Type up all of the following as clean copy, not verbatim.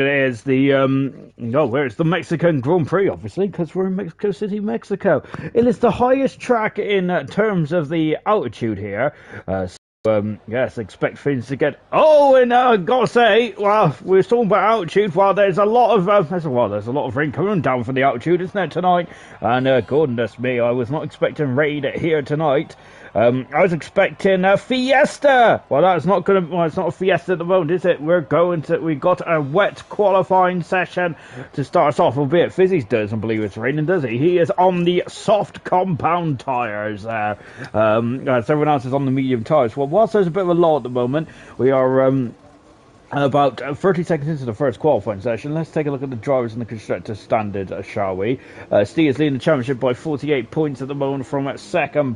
It is the where's the Mexican Grand Prix? Obviously, because we're in Mexico City, Mexico. It is the highest track in terms of the altitude here. Yes, expect things to get. Oh, and gotta say, well, we're talking about altitude. Well, there's a lot of there's a lot of rain coming down from the altitude, isn't there, tonight? And goodness me, I was not expecting rain here tonight. I was expecting a fiesta. Well, that's not gonna. Well, it's not a fiesta at the moment, is it? We got a wet qualifying session to start us off. Albeit Fizzy's doesn't believe it's raining, does he? He is on the soft compound tyres. So everyone else is on the medium tyres. Well, whilst there's a bit of a lull at the moment, we are about 30 seconds into the first qualifying session. Let's take a look at the drivers and the constructor standard, shall we? Steve is leading the championship by 48 points at the moment from second.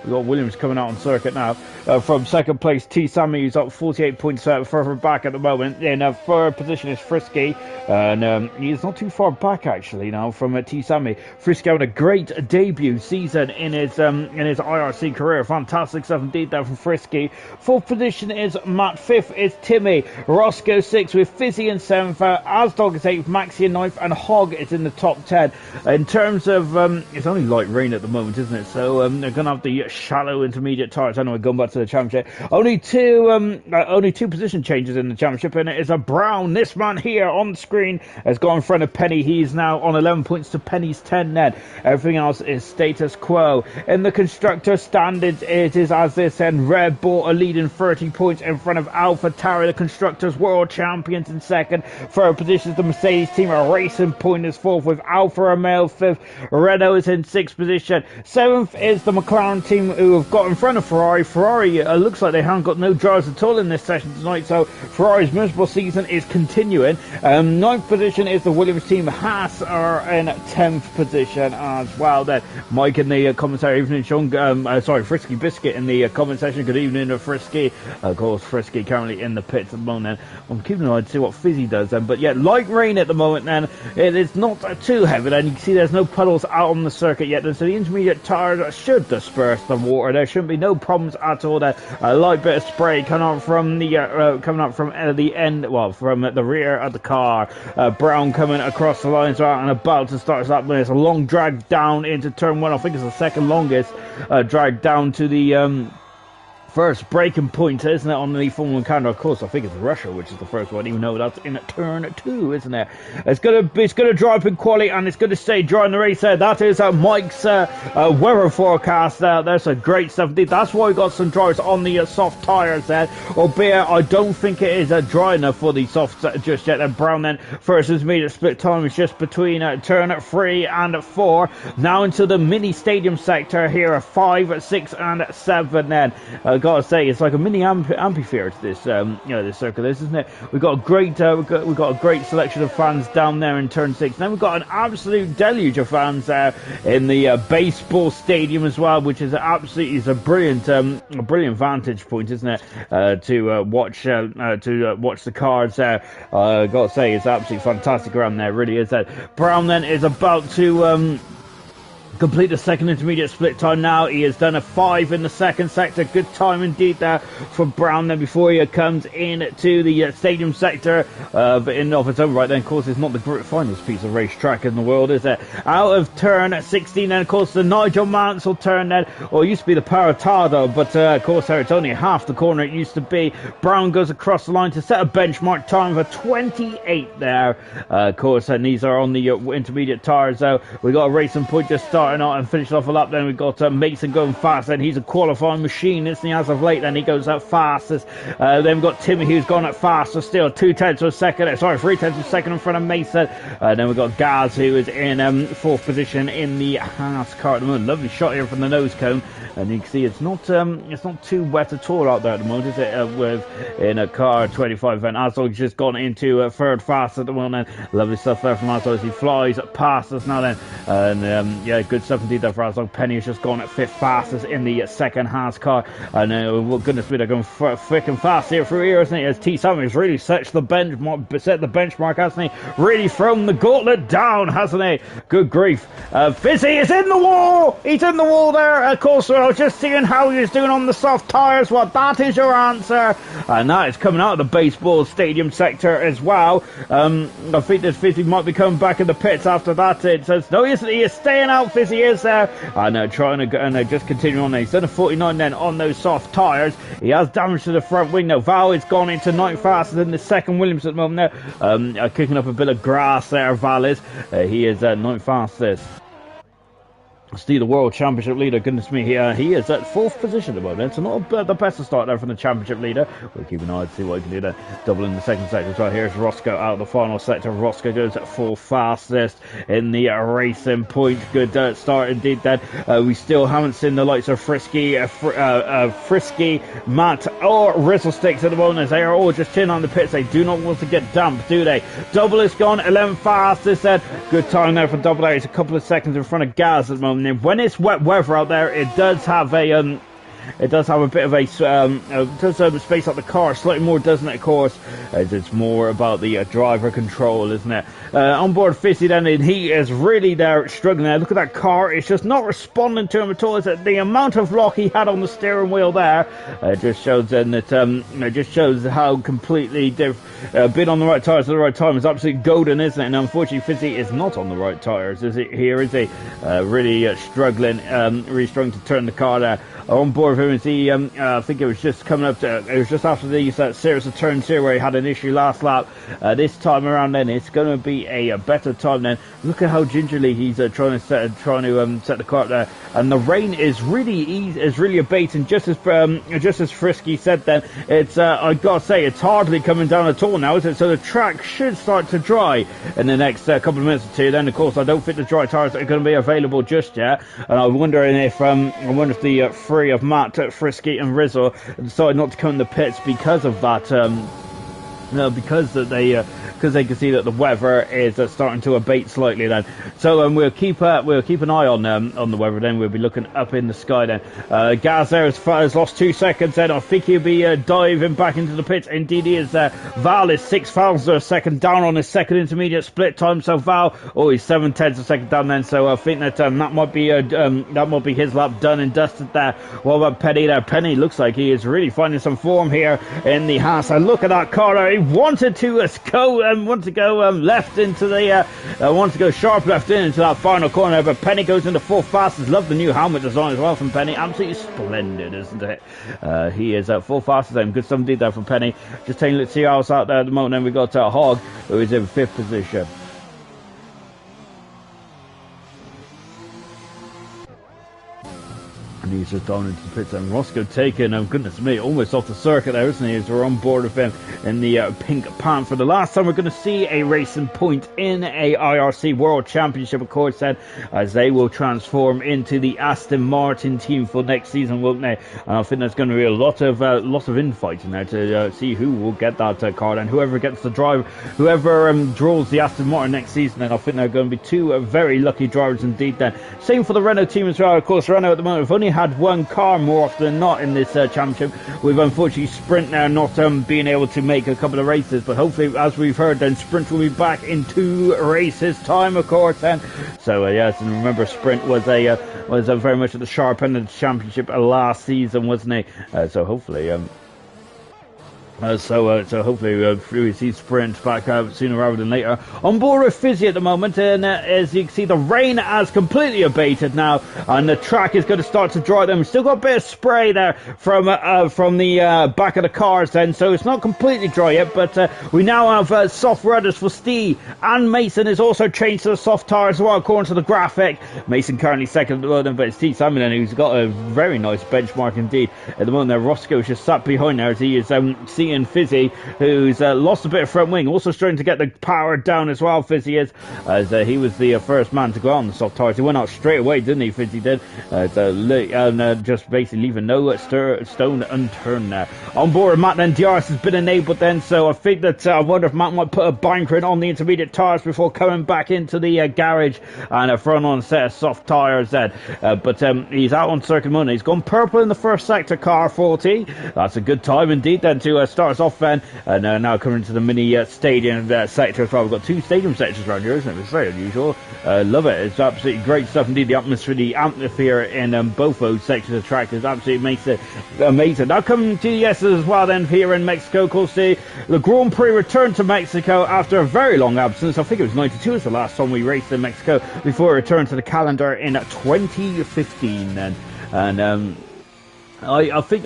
We've got Williams coming out on circuit now. From second place, T. Sammy, who's up 48 points further back at the moment. In third position is Frisky. And he's not too far back, actually, now from T. Sammy. Frisky having a great debut season in his IRC career. Fantastic stuff indeed there from Frisky. Fourth position is Matt. Fifth is Timmy. Roscoe sixth with Fizzy in seventh. Asdog is eighth. Maxi in ninth. And Hog is in the top 10. In terms of... it's only light rain at the moment, isn't it? So they're going to have the shallow intermediate tyres. I know we're going back to the championship. Only two position changes in the championship, and it is a Brown. This man here on the screen has gone in front of Penny. He's now on 11 points to Penny's 10 net. Everything else is status quo. In the constructor standards, it is as this, and Red Bull are leading 30 points in front of Alpha Tauri, the constructors world champions in second. Third position is the Mercedes team, a racing point is fourth with Alfa Romeo fifth. Renault is in sixth position. Seventh is the McLaren team, who have got in front of Ferrari. Ferrari looks like they haven't got no drivers at all in this session tonight, so Ferrari's miserable season is continuing. Ninth position is the Williams team. Haas are in 10th position as well. Then Mike in the commentary evening, Sean, Frisky Biscuit in the comment section. Good evening, Frisky. Of course, Frisky currently in the pits at the moment. I'm keeping an eye to see what Fizzy does then. But yeah, light rain at the moment. Then it is not too heavy. And you can see there's no puddles out on the circuit yet. And so the intermediate tyres should disperse the water. There shouldn't be no problems at all. There, a light bit of spray coming out from the end, well, from the rear of the car. Brown coming across the lines and about to start us up. There's a long drag down into turn one. I think it's the second longest drag down to the first braking point, isn't it, on the Formula 1 calendar? Of course, I think it's Russia, which is the first one, even though that's in turn two, isn't it? It's gonna drive in quality, and it's gonna stay dry in the race there. That is Mike's weather forecast there. There's a great stuff indeed. That's why we got some drivers on the soft tyres there, albeit I don't think it is dry enough for the soft just yet. And Brown then first intermediate split time is just between turn 3 and 4. Now into the mini stadium sector here, 5, 6, and 7 then. Gotta say, it's like a mini amphitheater to this this circle is, isn't it? We've got a great we've got a great selection of fans down there in turn 6. Then we've got an absolute deluge of fans in the baseball stadium as well, which is a brilliant vantage point, isn't it, to watch the cars there. Gotta say, it's absolutely fantastic around there, really is. That Brown then is about to complete the second intermediate split time now. He has done a 5 in the second sector. Good time indeed there for Brown then before he comes into the stadium sector. But in and of its own right then, of course, it's not the finest piece of racetrack in the world, is it? Out of turn 16 then, of course, the Nigel Mansell turn then, or it used to be the Paratado, but of course it's only half the corner it used to be. Brown goes across the line to set a benchmark time for 28 there. Of course, and these are on the intermediate tyres. So we got a racing point just starting out and finishing off a lap. Then we've got Mason going fast, and he's a qualifying machine, isn't he, as of late? Then he goes out fastest. Then we've got Timmy, who's gone up faster still, 0.2 of a second, 0.3 of a second in front of Mason. Then we've got Gaz, who is in fourth position in the Haas car at the moment. Lovely shot here from the nose cone, and you can see it's not too wet at all out there at the moment, is it? In a car 25, and Azog's just gone into third fast at the moment. Lovely stuff there from Azog as he flies past us now then, and yeah, good good stuff indeed there for us. Penny has just gone at 5th fastest in the second Haas car. And well, goodness me, they're going freaking fast here through here, isn't it? As T. Simon has really set the benchmark, hasn't he? Really thrown the gauntlet down, hasn't he? Good grief. Fizzy is in the wall! He's in the wall there. Of course, I was just seeing how he was doing on the soft tyres. Well, that is your answer. And that is coming out of the baseball stadium sector as well. I think that Fizzy might be coming back in the pits after that. It says, no, he is staying out. Fizzy is there. And trying to go, and just continue on there. He's done a 49 then on those soft tyres. He has damage to the front wing now. Val has gone into 9th fastest in the second Williams at the moment there. Kicking up a bit of grass there, Val is. He is 9th fastest. Steve, the World Championship leader, goodness me, he is at 4th position at the moment, so not the best to start there from the Championship leader. We'll keep an eye to see what he can do there. Double in the second sector. So here's Roscoe out of the final sector. Roscoe goes at 4th fastest in the racing point. Good start indeed then. We still haven't seen the likes of Frisky, Matt, or Rizzle Sticks at the moment, as they are all just chilling on the pits. They do not want to get damp, do they? Double is gone, 11th fastest then. Good time there for Double there. He's a couple of seconds in front of Gaz at the moment. When it's wet weather out there, it does have a bit of a space out the car slightly more, doesn't it? Of course, it's more about the driver control, isn't it? On board Fizzy then, and he is really there struggling there. Look at that car; it's just not responding to him at all. Is it the amount of lock he had on the steering wheel there? Just shows then that it just shows how completely been on the right tyres at the right time is absolutely golden, isn't it? And unfortunately, Fizzy is not on the right tyres. Is it? Here is he really struggling to turn the car there. On board with him is he, I think it was just coming up to, it was just after these series of turns here where he had an issue last lap. This time around then, it's going to be a better time then. Look at how gingerly he's trying to set the car up there. And the rain is really abating, just as Frisky said then. It's, I gotta say, it's hardly coming down at all now, is it? So the track should start to dry in the next couple of minutes or two. Then, of course, I don't think the dry tyres are going to be available just yet. And I'm wondering if the three of Matt, Frisky and Rizzle decided not to come in the pits because of that, because they can see that the weather is starting to abate slightly then. So we'll keep an eye on the weather then. We'll be looking up in the sky then. Gaz there has lost 2 seconds then. I think he'll be diving back into the pits. Indeed he is. Val is 6 thousandths of a second down on his second intermediate split time. So Val, he's 7/10 of a second down then. So I think that that might be his lap done and dusted there. What about Penny there? Penny looks like he is really finding some form here in the Haas. And look at that car. He wanted to go left into the wants to go sharp left into that final corner, but Penny goes into 4th fastest. Love the new helmet design as well from Penny, absolutely splendid, isn't it? He is at 4th fastest and good stuff indeed there from Penny. Just taking a look, see how it's out there at the moment. Then we got Hogg, who is in 5th position. And he's just down into the pits, and Roscoe taking, goodness me, almost off the circuit there, isn't he? As we're on board with him in the pink Panther. The last time we're going to see a racing point in a IRC World Championship, of course, then, as they will transform into the Aston Martin team for next season, won't they? And I think there's going to be a lot of infighting there to see who will get that car, and whoever gets the drive, whoever draws the Aston Martin next season, then I think they're going to be 2 very lucky drivers indeed. Then same for the Renault team as well. Of course, Renault at the moment have only had 1 car more often than not in this championship, with unfortunately Sprint now not being able to make a couple of races, but hopefully, as we've heard, then Sprint will be back in 2 races time, of course. Then so yes, and remember Sprint was very much at the sharp end of the championship last season, wasn't he? So hopefully hopefully we see Sprint back sooner rather than later. On board with Fizzy at the moment, and as you can see, the rain has completely abated now, and the track is going to start to dry. Them still got a bit of spray there from the back of the cars, then, so it's not completely dry yet. But we now have soft rudders for Steve, and Mason is also changed to the soft tyre as well, according to the graphic. Mason currently second at the moment, but it's Steve Simon who's got a very nice benchmark indeed at the moment. There, Roscoe is just sat behind there as he is seeing Timmy and Fizzy, who's lost a bit of front wing. Also starting to get the power down as well, Fizzy is, as he was the first man to go on the soft tires. He went out straight away, didn't he, Fizzy did? Just basically leaving no stone unturned there. On board Matt, then DRS has been enabled then, so I think that I wonder if Matt might put a banker on the intermediate tires before coming back into the garage and throwing on a set of soft tires then. But he's out on circuit mode. He's gone purple in the first sector, car 40. That's a good time indeed then to start us off then. And now coming to the mini stadium sector as well. We've got two stadium sectors around here, isn't it? It's very unusual. Love it. It's absolutely great stuff indeed. The atmosphere in both those sections of track is absolutely makes it amazing. Now coming to the S's as well then here in Mexico. Of course, the Grand Prix returned to Mexico after a very long absence. I think it was 92 was the last time we raced in Mexico before it returned to the calendar in 2015 then. And I think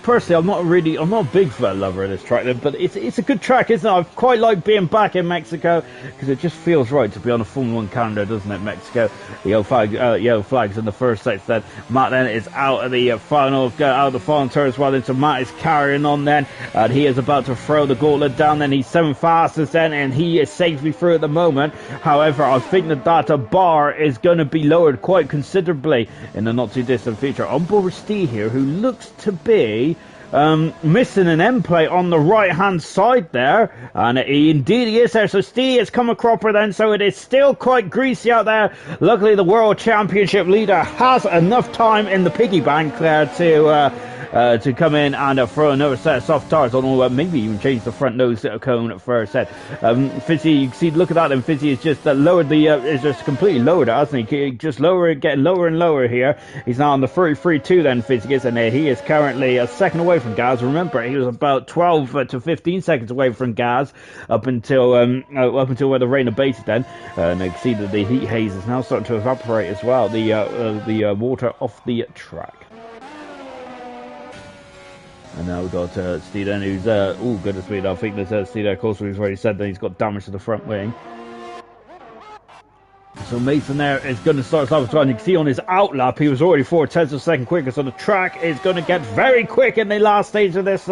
personally, I'm not a big lover of this track, but it's a good track, isn't it? I quite like being back in Mexico because it just feels right to be on a Formula 1 calendar, doesn't it? Mexico, the yellow flags in the first set. Then Matt then is out of the final turn as well. Then so Matt is carrying on then, and he is about to throw the gauntlet down. Then he's 7 fastest then, and he is safely through at the moment. However, I think that bar is going to be lowered quite considerably in the not too distant future. On board with Steve here, who looks to be missing an end plate on the right hand side there, and indeed he is there. So Steve has come a cropper then, so it is still quite greasy out there. Luckily the world championship leader has enough time in the piggy bank there to come in and throw another set of soft tires on, or maybe even change the front nose cone for a set. Fizzy, you can see, look at that, and Fizzy has just lowered is just completely lowered it, hasn't he? Just getting lower and lower here. He's now on the 33.2 then, Fizzy is, and he is currently a second away from Gaz. Remember, he was about 12 to 15 seconds away from Gaz up until where the rain abated then. And you can see that the heat haze is now starting to evaporate as well, the water off the track. And now we've got Steve then, who's good at speed. I think there's Steve there, of course, we've already said that he's got damage to the front wing. So Mason there is going to start us off as well. And you can see on his outlap, he was already 4/10 of a second quicker. So the track is going to get very quick in the last stage of this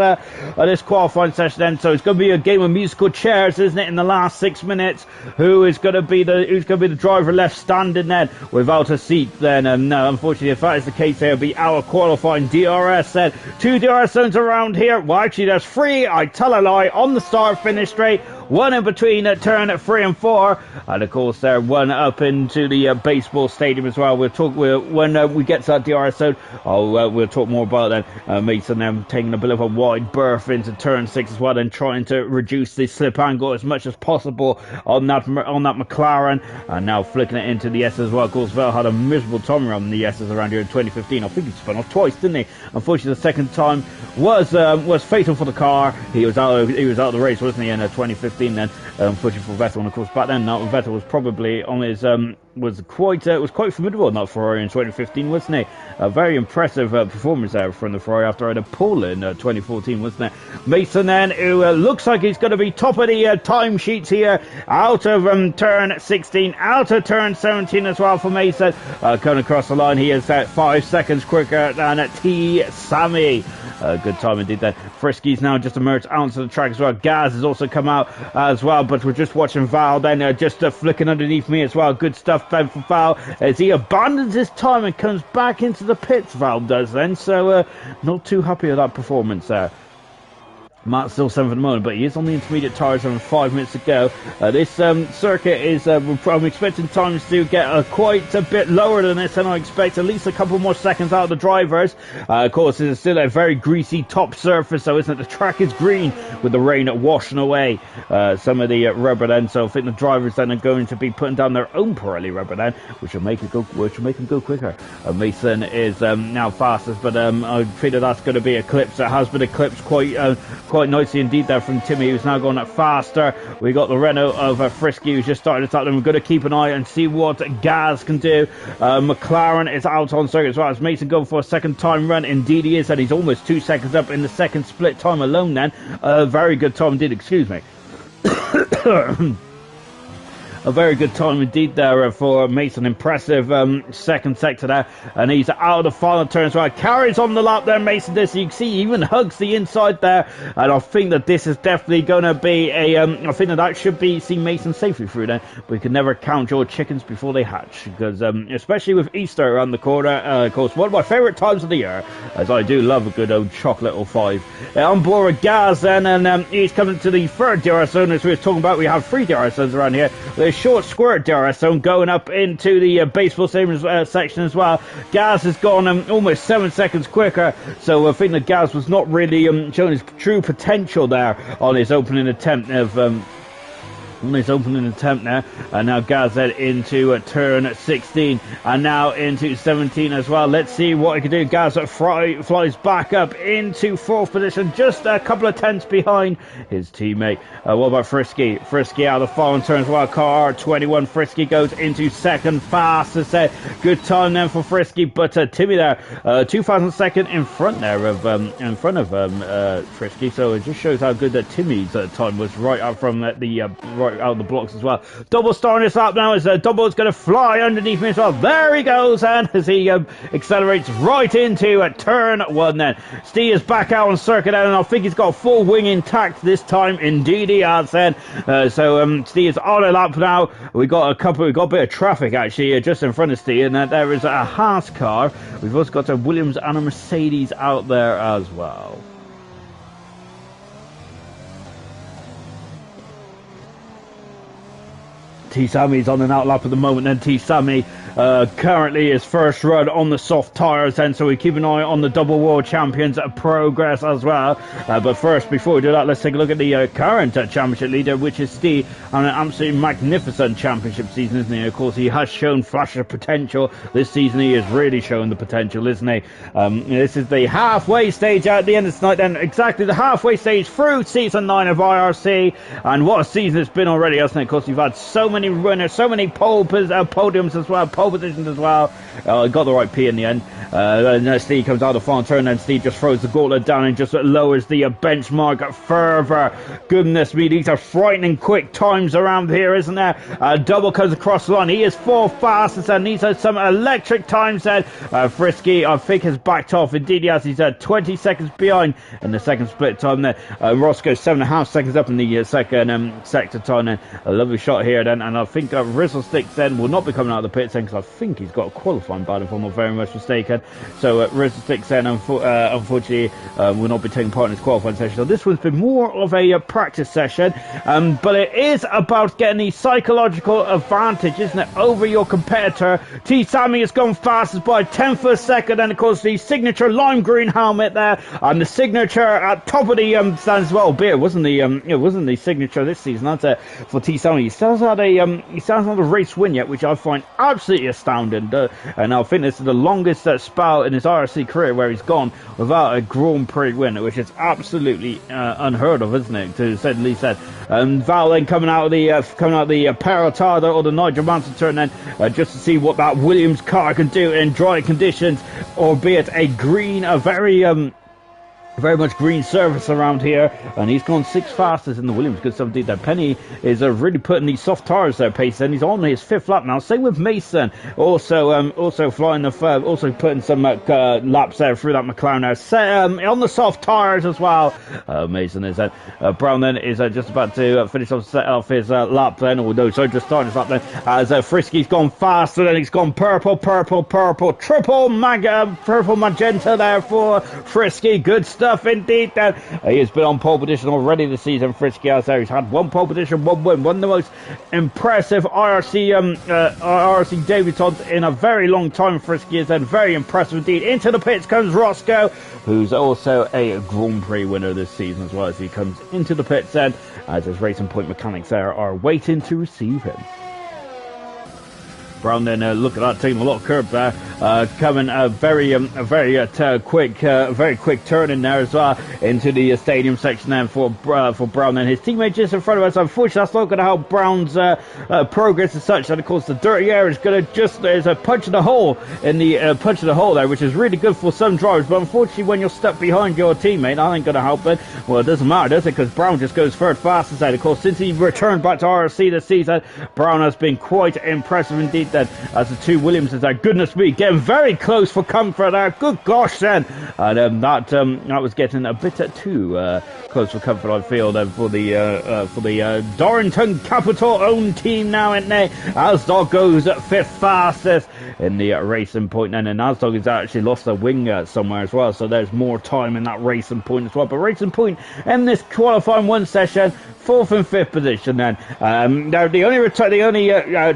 qualifying session. Then, so it's going to be a game of musical chairs, isn't it? In the last 6 minutes, who's going to be the driver left standing then without a seat? Then, no, unfortunately, if that is the case, there'll be our qualifying DRS. Then 2 DRS zones around here. Well, actually, there's 3. I tell a lie on the start-finish straight. 1 in between turn 3 and 4, and of course there 1 up into the baseball stadium as well. We'll talk when we get to that DRS zone. We'll talk more about that. Mason then taking a bit of a wide berth into turn 6 as well, and trying to reduce the slip angle as much as possible on that McLaren, and now flicking it into the S as well. Of course, Vel had a miserable time around the S's around here in 2015. I think he spun off twice, didn't he? Unfortunately, the second time was fatal for the car. He was out of the race, wasn't he, in 2015 then, unfortunately for Vettel. And of course back then Vettel was probably on his was quite formidable in that Ferrari in 2015, wasn't he? A very impressive performance there from the Ferrari after I had a pole in 2014, wasn't it? Mason then, who looks like he's going to be top of the time sheets here, out of turn 16, out of turn 17 as well for Mason. Coming across the line, he is 5 seconds quicker than T. Sammy. Good time indeed then. Frisky's now just emerged onto the track as well. Gaz has also come out as well, but we're just watching Val then just flicking underneath me as well. Good stuff then for Val as he abandons his time and comes back into the pits, Val does then. So not too happy with that performance there. Matt's still 7th at the moment, but he is on the intermediate tyres having 5 minutes to go. This circuit is, I'm expecting times to get quite a bit lower than this, and I expect at least a couple more seconds out of the drivers. Of course, it's still a very greasy top surface, so isn't it? The track is green with the rain washing away some of the rubber then, so I think the drivers then are going to be putting down their own Pirelli rubber then, which will make them go quicker. Mason is now fastest, but I think that's going to be eclipsed. It has been eclipsed quite nicely indeed there from Timmy, who's now going up faster. We got the Renault of Frisky, who's just started to attack them. We're going to keep an eye and see what Gaz can do. McLaren is out on circuit as well as Mason going for a second time run. Indeed he is, and he's almost 2 seconds up in the second split time alone then. Very good time indeed, excuse me. A very good time indeed there for Mason. Impressive second sector there, and he's out of the final turns. Right, carries on the lap there, Mason. This you can see, he even hugs the inside there, and I think that this is definitely going to be a. I think that should be see Mason safely through there. But we can never count your chickens before they hatch, because especially with Easter around the corner, of course, one of my favourite times of the year, as I do love a good old chocolate or five. On board with Gaz then, and he's coming to the third DRS zone. As we were talking about, we have 3 DRS zones around here. There's short squirt DRS zone going up into the baseball stadium section as well. Gaz has gone almost 7 seconds quicker, so I think that Gaz was not really showing his true potential there on his opening attempt of there, and now Gaz head into turn 16 and now into 17 as well. Let's see what he can do. Gaz flies back up into 4th position, just a couple of tenths behind his teammate. What about Frisky? Frisky out of the final turns while car 21. Frisky goes into 2nd fastest set. Good time then for Frisky, but Timmy there 2,000 in front there of Frisky, so it just shows how good that Timmy's time was right up from right out of the blocks as well. Double starting this up now as Double is going to fly underneath me as well. There he goes, and as he accelerates right into turn 1 then. Steve is back out on circuit, and I think he's got full wing intact this time. Indeed he has then. So Steve is on a lap now. We got a bit of traffic actually just in front of Steve, and there is a Haas car. We've also got a Williams and a Mercedes out there as well. T Sammy's on an outlap at the moment, and T Sammy currently his first run on the soft tyres, and so we keep an eye on the double world champions progress as well. But first, before we do that, let's take a look at the current championship leader, which is Steve, on an absolutely magnificent championship season, isn't he? Of course, he has shown flashes of potential this season. He has really shown the potential, isn't he? This is the halfway stage at the end of tonight, then exactly the halfway stage through season 9 of IRC, and what a season it's been already, hasn't it? Of course, we've had so many runners, so many podiums as well, pole positions as well. Got the right P in the end. And Steve comes out of the final turn, and Steve just throws the gauntlet down and just lowers the benchmark further. Goodness me, these are frightening quick times around here, isn't there? Double comes across the line. He is 4th fastest, and these are some electric times then. Frisky, I think, has backed off. Indeed, he has. He's 20 seconds behind in the second split time there. Roscoe 7.5 seconds up in the second sector time then. A lovely shot here then, and I think Rizzlesticks then will not be coming out of the pits then, because I think he's got a qualifying bad if I'm not very much mistaken. So Rizzlesticks then unfortunately will not be taking part in his qualifying session. So this one's been more of a practice session, but it is about getting the psychological advantage, isn't it, over your competitor. T Sammy has gone fastest by 1/10 of a second, and of course the signature lime green helmet there, and the signature at top of the stands as well. Albeit it wasn't the signature this season. That's it for T Sammy. He still hasn't had a race win yet, which I find absolutely astounding. And I think this is the longest spout in his IRC career where he's gone without a Grand Prix win, which is absolutely unheard of, isn't it, to say the least. Val then coming out of the Paratada or the Nigel Mansell turn then, just to see what that Williams car can do in dry conditions, albeit a green, a very much green surface around here, and he's gone 6th fastest in the Williams. Good stuff indeed. That Penny is really putting these soft tyres there pace, and he's on his 5th lap now. Same with Mason, also flying also putting some laps there through that McLaren there, on the soft tyres as well. Mason is Brown then is just about to finish off his lap then, or no, sorry, just starting his lap then, as Frisky's gone faster, then he's gone purple, triple magenta there for Frisky. Good stuff indeed. He has been on pole position already this season. Frisky out there. He's had 1 pole position, 1 win. One of the most impressive IRC debutants in a very long time. Frisky is then very impressive indeed. Into the pits comes Roscoe, who's also a Grand Prix winner this season as well, as he comes into the pits then, as his Racing Point mechanics there are waiting to receive him. Brown then look at that, taking a lot of curb there, coming a very quick turn in there as well into the stadium section then for Brown and his teammates just in front of us. Unfortunately, that's not going to help Brown's progress as such. And of course, the dirty air is going to there's a punch in the hole there, which is really good for some drivers. But unfortunately, when you're stuck behind your teammate, that ain't going to help it. Well, it doesn't matter, does it? Because Brown just goes third fastest out. Of course, since he returned back to IRC this season, Brown has been quite impressive indeed then, as the two Williamsons are, goodness me, getting very close for comfort there. Good gosh then. And that was getting a bit too close for comfort, I feel, then for the Dorrington Capital owned team now, isn't it? Asdog goes fifth fastest in the racing point then, and Asdog has actually lost a wing somewhere as well, so there's more time in that racing point as well. But racing point in this qualifying one session, 4th and 5th position then. Now the only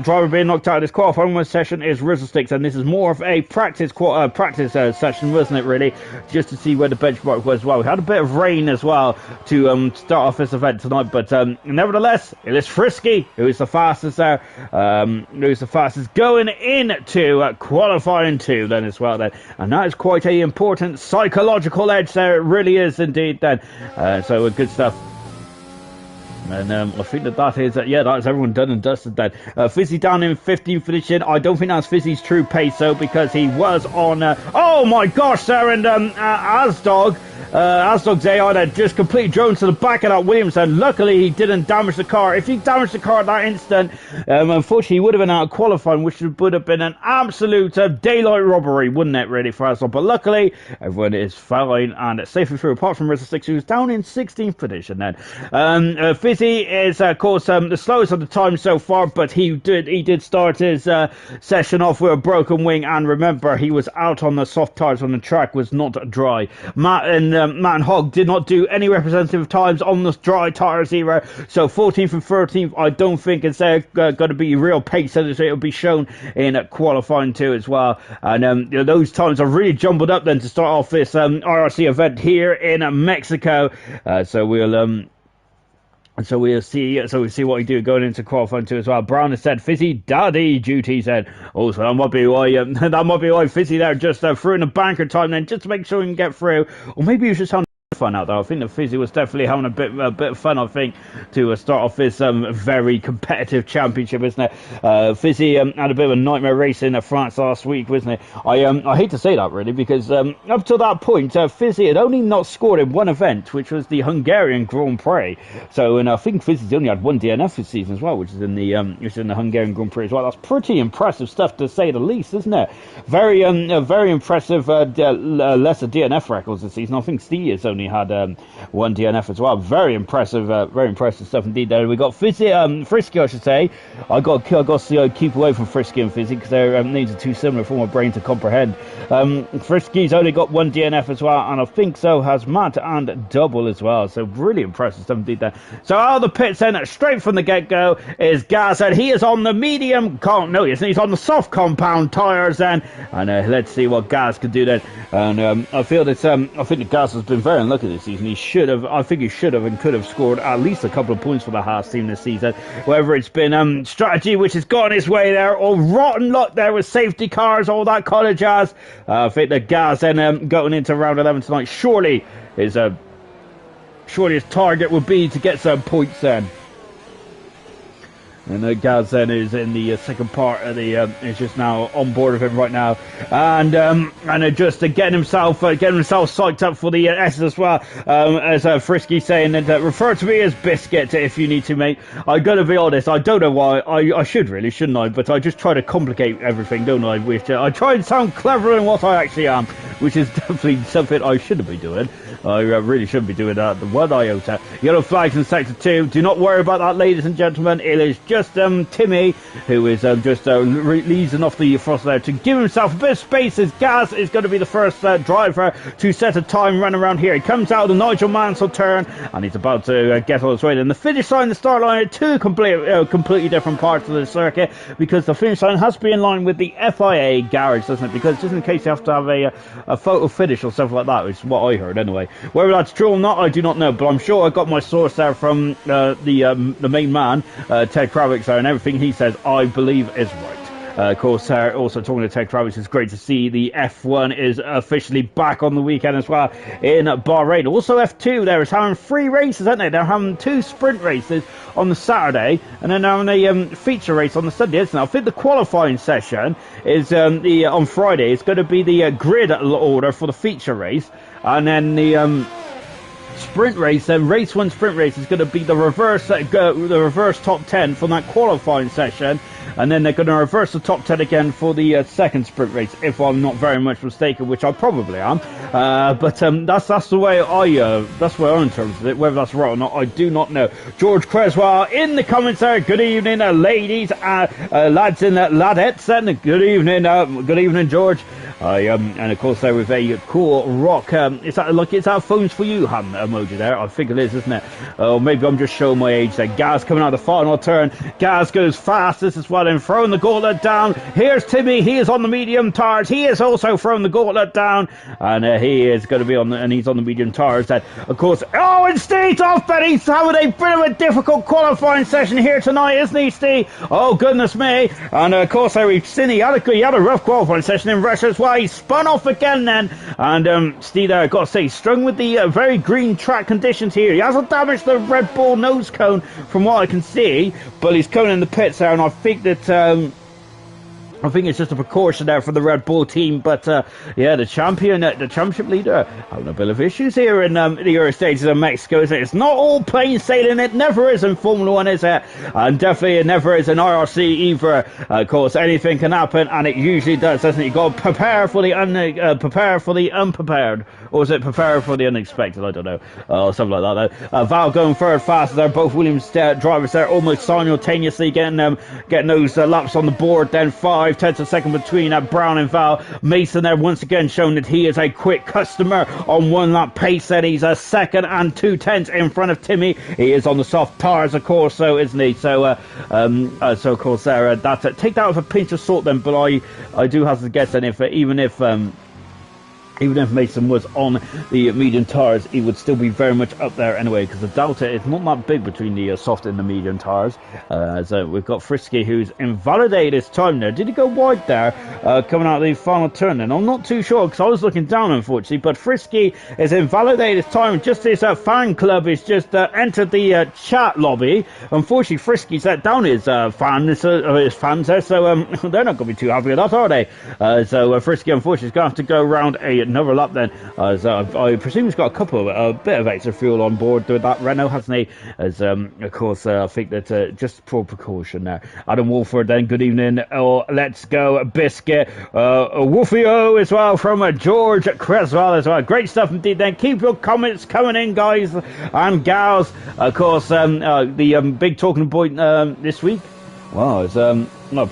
driver being knocked out of this qualifying one session is Rizzlesticks, and this is more of a practice session, wasn't it, really, just to see where the benchmark was as well. We had a bit of rain as well to start off this event tonight, but nevertheless, it is Frisky who is the fastest there, going into qualifying 2 then as well then, and that is quite a important psychological edge there, it really is indeed then. So good stuff. And I think that is everyone done and dusted then. Fizzy down in 15th position. I don't think that's Fizzy's true pace though, because he was on oh my gosh there, and Asdog's AI had just completely drone to the back of that Williamson. Luckily he didn't damage the car. If he damaged the car at that instant, unfortunately he would have been out of qualifying, which would have been an absolute daylight robbery, wouldn't it, really, for Asdog? But luckily everyone is fine and safely through, apart from Rissa 6, who was down in 16th position then. Fizzy is of course the slowest of the time so far, but he did start his session off with a broken wing, and remember, he was out on the soft tyres when the track was not dry. Matt and Hogg did not do any representative times on the dry tyres either, so 14th and 13th I don't think it's going to be real pace, so it'll be shown in qualifying 2 as well. And those times are really jumbled up then to start off this IRC event here in Mexico. So we'll see what we do going into qualifying 2 as well. Brown has said Fizzy daddy duty said. Also, that might be why Fizzy there just threw in a banker time then, just to make sure he can get through. Or maybe he was just having fun out there. I think that Fizzy was definitely having a bit of fun, I think, to start off this very competitive championship, isn't it? Fizzy had a bit of a nightmare race in France last week, wasn't it? I hate to say that, really, because up to that point, Fizzy had only not scored in one event, which was the Hungarian Grand Prix. So, and I think Fizzy's only had one DNF this season as well, which is in the Hungarian Grand Prix as well. That's pretty impressive stuff, to say the least, isn't it? Very impressive lesser DNF records this season. I think Steve has only had one DNF as well. Very impressive stuff indeed there. We got Frisky, I should say. I got to keep away from Frisky and Fizzy, because their names are too similar for my brain to comprehend. Frisky's only got one DNF as well, and I think so has Matt and Double as well. So really impressive stuff indeed there. So out of the pits then, straight from the get-go, is Gaz, and he is on the he's on the soft compound tyres then, and let's see what Gaz can do then. And I think that Gaz has been very unlucky this season. He should have and could have scored at least a couple of points for the Haas team this season. Whether it's been strategy which has gone his way there, or rotten luck there with safety cars, all that kind of jazz. I think that Gaz then going into round 11 tonight, surely his target would be to get some points then. And Gaz then is in the second part of the is just now on board with him right now, and just getting himself psyched up for the S as well. As Frisky saying that refer to me as Biscuit if you need to, mate. I gotta be honest, I don't know why. I should really, shouldn't I? But I just try to complicate everything, don't I? Which I try and sound cleverer than what I actually am, which is definitely something I shouldn't be doing. I really shouldn't be doing that. The one iota. Yellow flags in sector 2. Do not worry about that, ladies and gentlemen. It is just Timmy who is just leading off the frost there to give himself a bit of space, as Gaz is going to be the first driver to set a time run around here. He comes out of the Nigel Mansell turn, and he's about to get on his way. And the finish line and the start line are two completely different parts of the circuit, because the finish line has to be in line with the FIA garage, doesn't it? Because just in case you have to have a photo finish or something like that, which is what I heard anyway. Whether that's true or not, I do not know, but I'm sure I got my source there from the main man, Ted Kravitz, and everything he says I believe is right. Of course, also talking to Tech Travis, it's great to see the F1 is officially back on the weekend as well in Bahrain. Also, F2 there is having 3 races, aren't they? They're having 2 sprint races on the Saturday, and then having a feature race on the Sunday, isn't it? I think the qualifying session is on Friday. It's going to be the grid order for the feature race, and then the sprint race, then race 1 sprint race is going to be the reverse top 10 from that qualifying session, and then they're going to reverse the top 10 again for the second sprint race, if I'm not very much mistaken, which I probably am. But that's the way that's where I interpret it. Whether that's right or not, I do not know. George Creswell in the comments there. Good evening, ladies, lads and ladettes, and good evening, George. And of course there with a cool rock. Is that phones for you hand emoji there? I think it is, isn't it? Or maybe I'm just showing my age there. Gaz coming out of the final turn. Gaz goes fastest as well and throwing the gauntlet down. Here's Timmy. He is on the medium tires. He is also throwing the gauntlet down, and he is going to be he's on the medium tires. Then of course, and Steve's off, but he's having a bit of a difficult qualifying session here tonight, isn't he, Steve? Oh goodness me! And of course, we've seen he had a rough qualifying session in Russia as well. He spun off again then, and Steve there, I've got to say, strung with the very green track conditions here. He hasn't damaged the Red Bull nose cone from what I can see, but he's coming in the pits there, and I think that I think it's just a precaution there for the Red Bull team, but yeah, the championship leader, having a bit of issues here in the Euro stages of Mexico, isn't it? It's not all plain sailing, it never is in Formula 1, is it? And definitely it never is in IRC either. Of course, anything can happen, and it usually does, doesn't it? You've got to prepare for the unprepared, or is it prepare for the unexpected? I don't know, or something like that though. Val going third fast, they're both Williams drivers there, almost simultaneously getting those laps on the board, then 5/10 a second between Brown and Val. Mason there once again showing that he is a quick customer on 1 lap pace, and he's a second and 2/10 in front of Timmy. He is on the soft tires, of course, so isn't he? So so of course there, take that with a pinch of salt then, but I do have to guess that even if Mason was on the medium tyres, he would still be very much up there anyway, because the delta is not that big between the soft and the medium tyres. So we've got Frisky, who's invalidated his time there. Did he go wide there, coming out of the final turn then? I'm not too sure, because I was looking down, unfortunately, but Frisky has invalidated his time. Just his fan club has just entered the chat lobby. Unfortunately, Frisky's let down his fans there, so they're not going to be too happy with that, are they? So Frisky, unfortunately, is going to have to go around another lap then. So I presume he's got a bit of extra fuel on board with that Renault, hasn't he? As of course, I think that just for precaution there. Adam Wolford then, good evening. Let's go Biscuit. Woofio as well from George Creswell as well. Great stuff indeed then. Keep your comments coming in, guys and gals. Of course, the big talking point this week, well, it's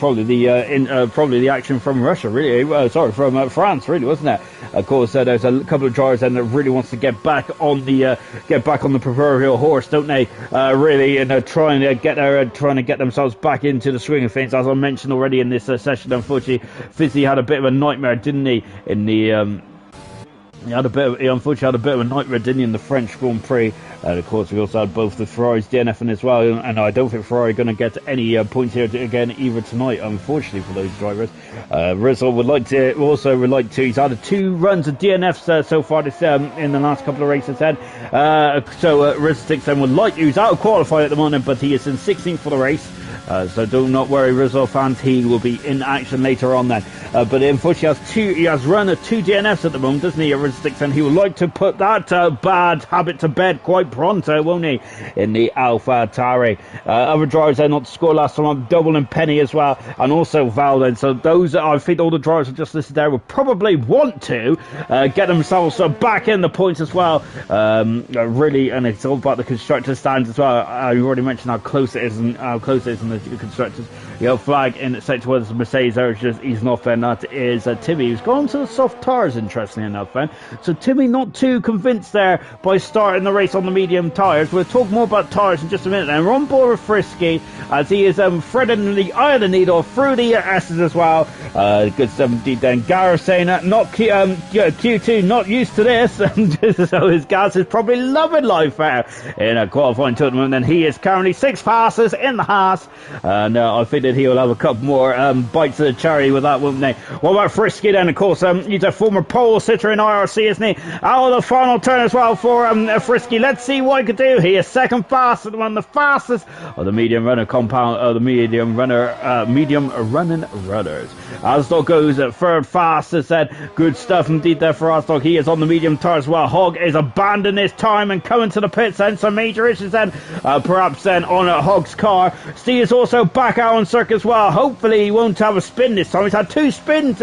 probably the action from Russia, really. From France, really, wasn't it? Of course, there's a couple of drivers then that really wants to get back on the proverbial horse, don't they? Really, and trying to get themselves back into the swing of things. As I mentioned already in this session, unfortunately, Fizzy had a bit of a nightmare, didn't he? In the he unfortunately had a bit of a nightmare, didn't he, in the French Grand Prix. And of course, we also had both the Ferraris DNFing as well, and I don't think Ferrari are going to get any points here again either tonight, unfortunately, for those drivers. Rizzo would like to. He's had 2 runs of DNFs so far this in the last couple of races. Then, so Rizzo then would like. He's out of qualify at the moment, but he is in 16th for the race. So do not worry, Rizzo fans. He will be in action later on then. But unfortunately, he has run 2 DNFs at the moment, doesn't he, Rizzo? And he would like to put that bad habit to bed quite pronto, won't he, in the Alpha Tauri. Other drivers there not to score last time, Double and Penny as well, and also Val then. So those, I think all the drivers are just listed there will probably want to get themselves back in the points as well. Really, and it's all about the constructors stands as well. You already mentioned how close it is in the constructors. Yellow flag in sector 1 is Mercedes. There is just easing off, and that is Timmy, who's gone to the soft tires, interestingly enough. So Timmy not too convinced there by starting the race on the medium tyres. We'll talk more about tyres in just a minute. And we're on board with Frisky as he is threading the eye of the needle through the S's as well. Good stuff indeed then. Gareth saying that Q2 not used to this, so his gas is probably loving life there in a qualifying tournament. And he is currently 6 passes in the Haas, and I think that he'll have a couple more bites of the cherry with that, won't they? What about Frisky then? Of course, he's a former pole sitter in IRC, isn't he? Out of the final turn as well for Frisky. Let's see what he can do. He is second fastest, one of the fastest of the medium runner compound, the medium running runners. Asdog goes at third fastest then. Good stuff indeed there for Asdog. He is on the medium tire as well. Hogg is abandoning his time and coming to the pits then. Some major issues then, perhaps then on Hogg's car. Steve is also back out on circuit as well. Hopefully he won't have a spin this time. He's had 2 spins.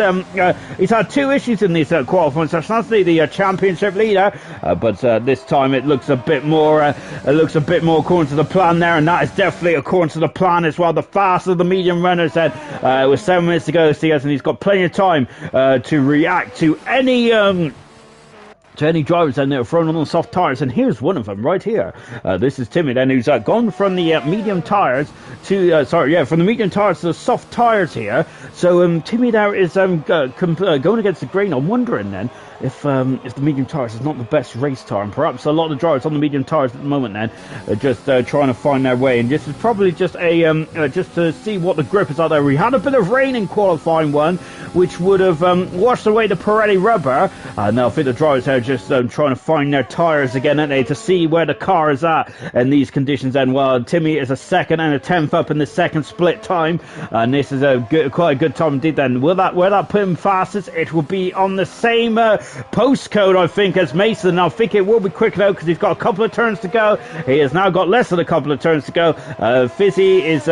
He's had 2 issues in this qualifying session. That's the championship leader, but this time it looks a bit more. According to the plan there, and that is definitely according to the plan as well. The fastest of the medium runners then, with 7 minutes to go. And he's got plenty of time to react to any drivers then that are thrown on the soft tyres, and here's one of them right here. This is Timmy then, who's gone from the medium tyres to from the medium tyres to the soft tyres here. So Timmy there is going against the grain. I'm wondering then if the medium tyres is not the best race tyre, and perhaps a lot of the drivers on the medium tyres at the moment then are just trying to find their way, and this is probably just a just to see what the grip is out there. We had a bit of rain in qualifying 1, which would have washed away the Pirelli rubber. Now I think the drivers are just trying to find their tyres again, aren't they, to see where the car is at in these conditions then. Well, Timmy is a 2nd and a 10th up in the 2nd split time, and this is quite a good time indeed then. Will that put him fastest? It will be on the same postcode, I think, as Mason. I think it will be quick though, because he's got a couple of turns to go. He has now got less than a couple of turns to go. Fizzy is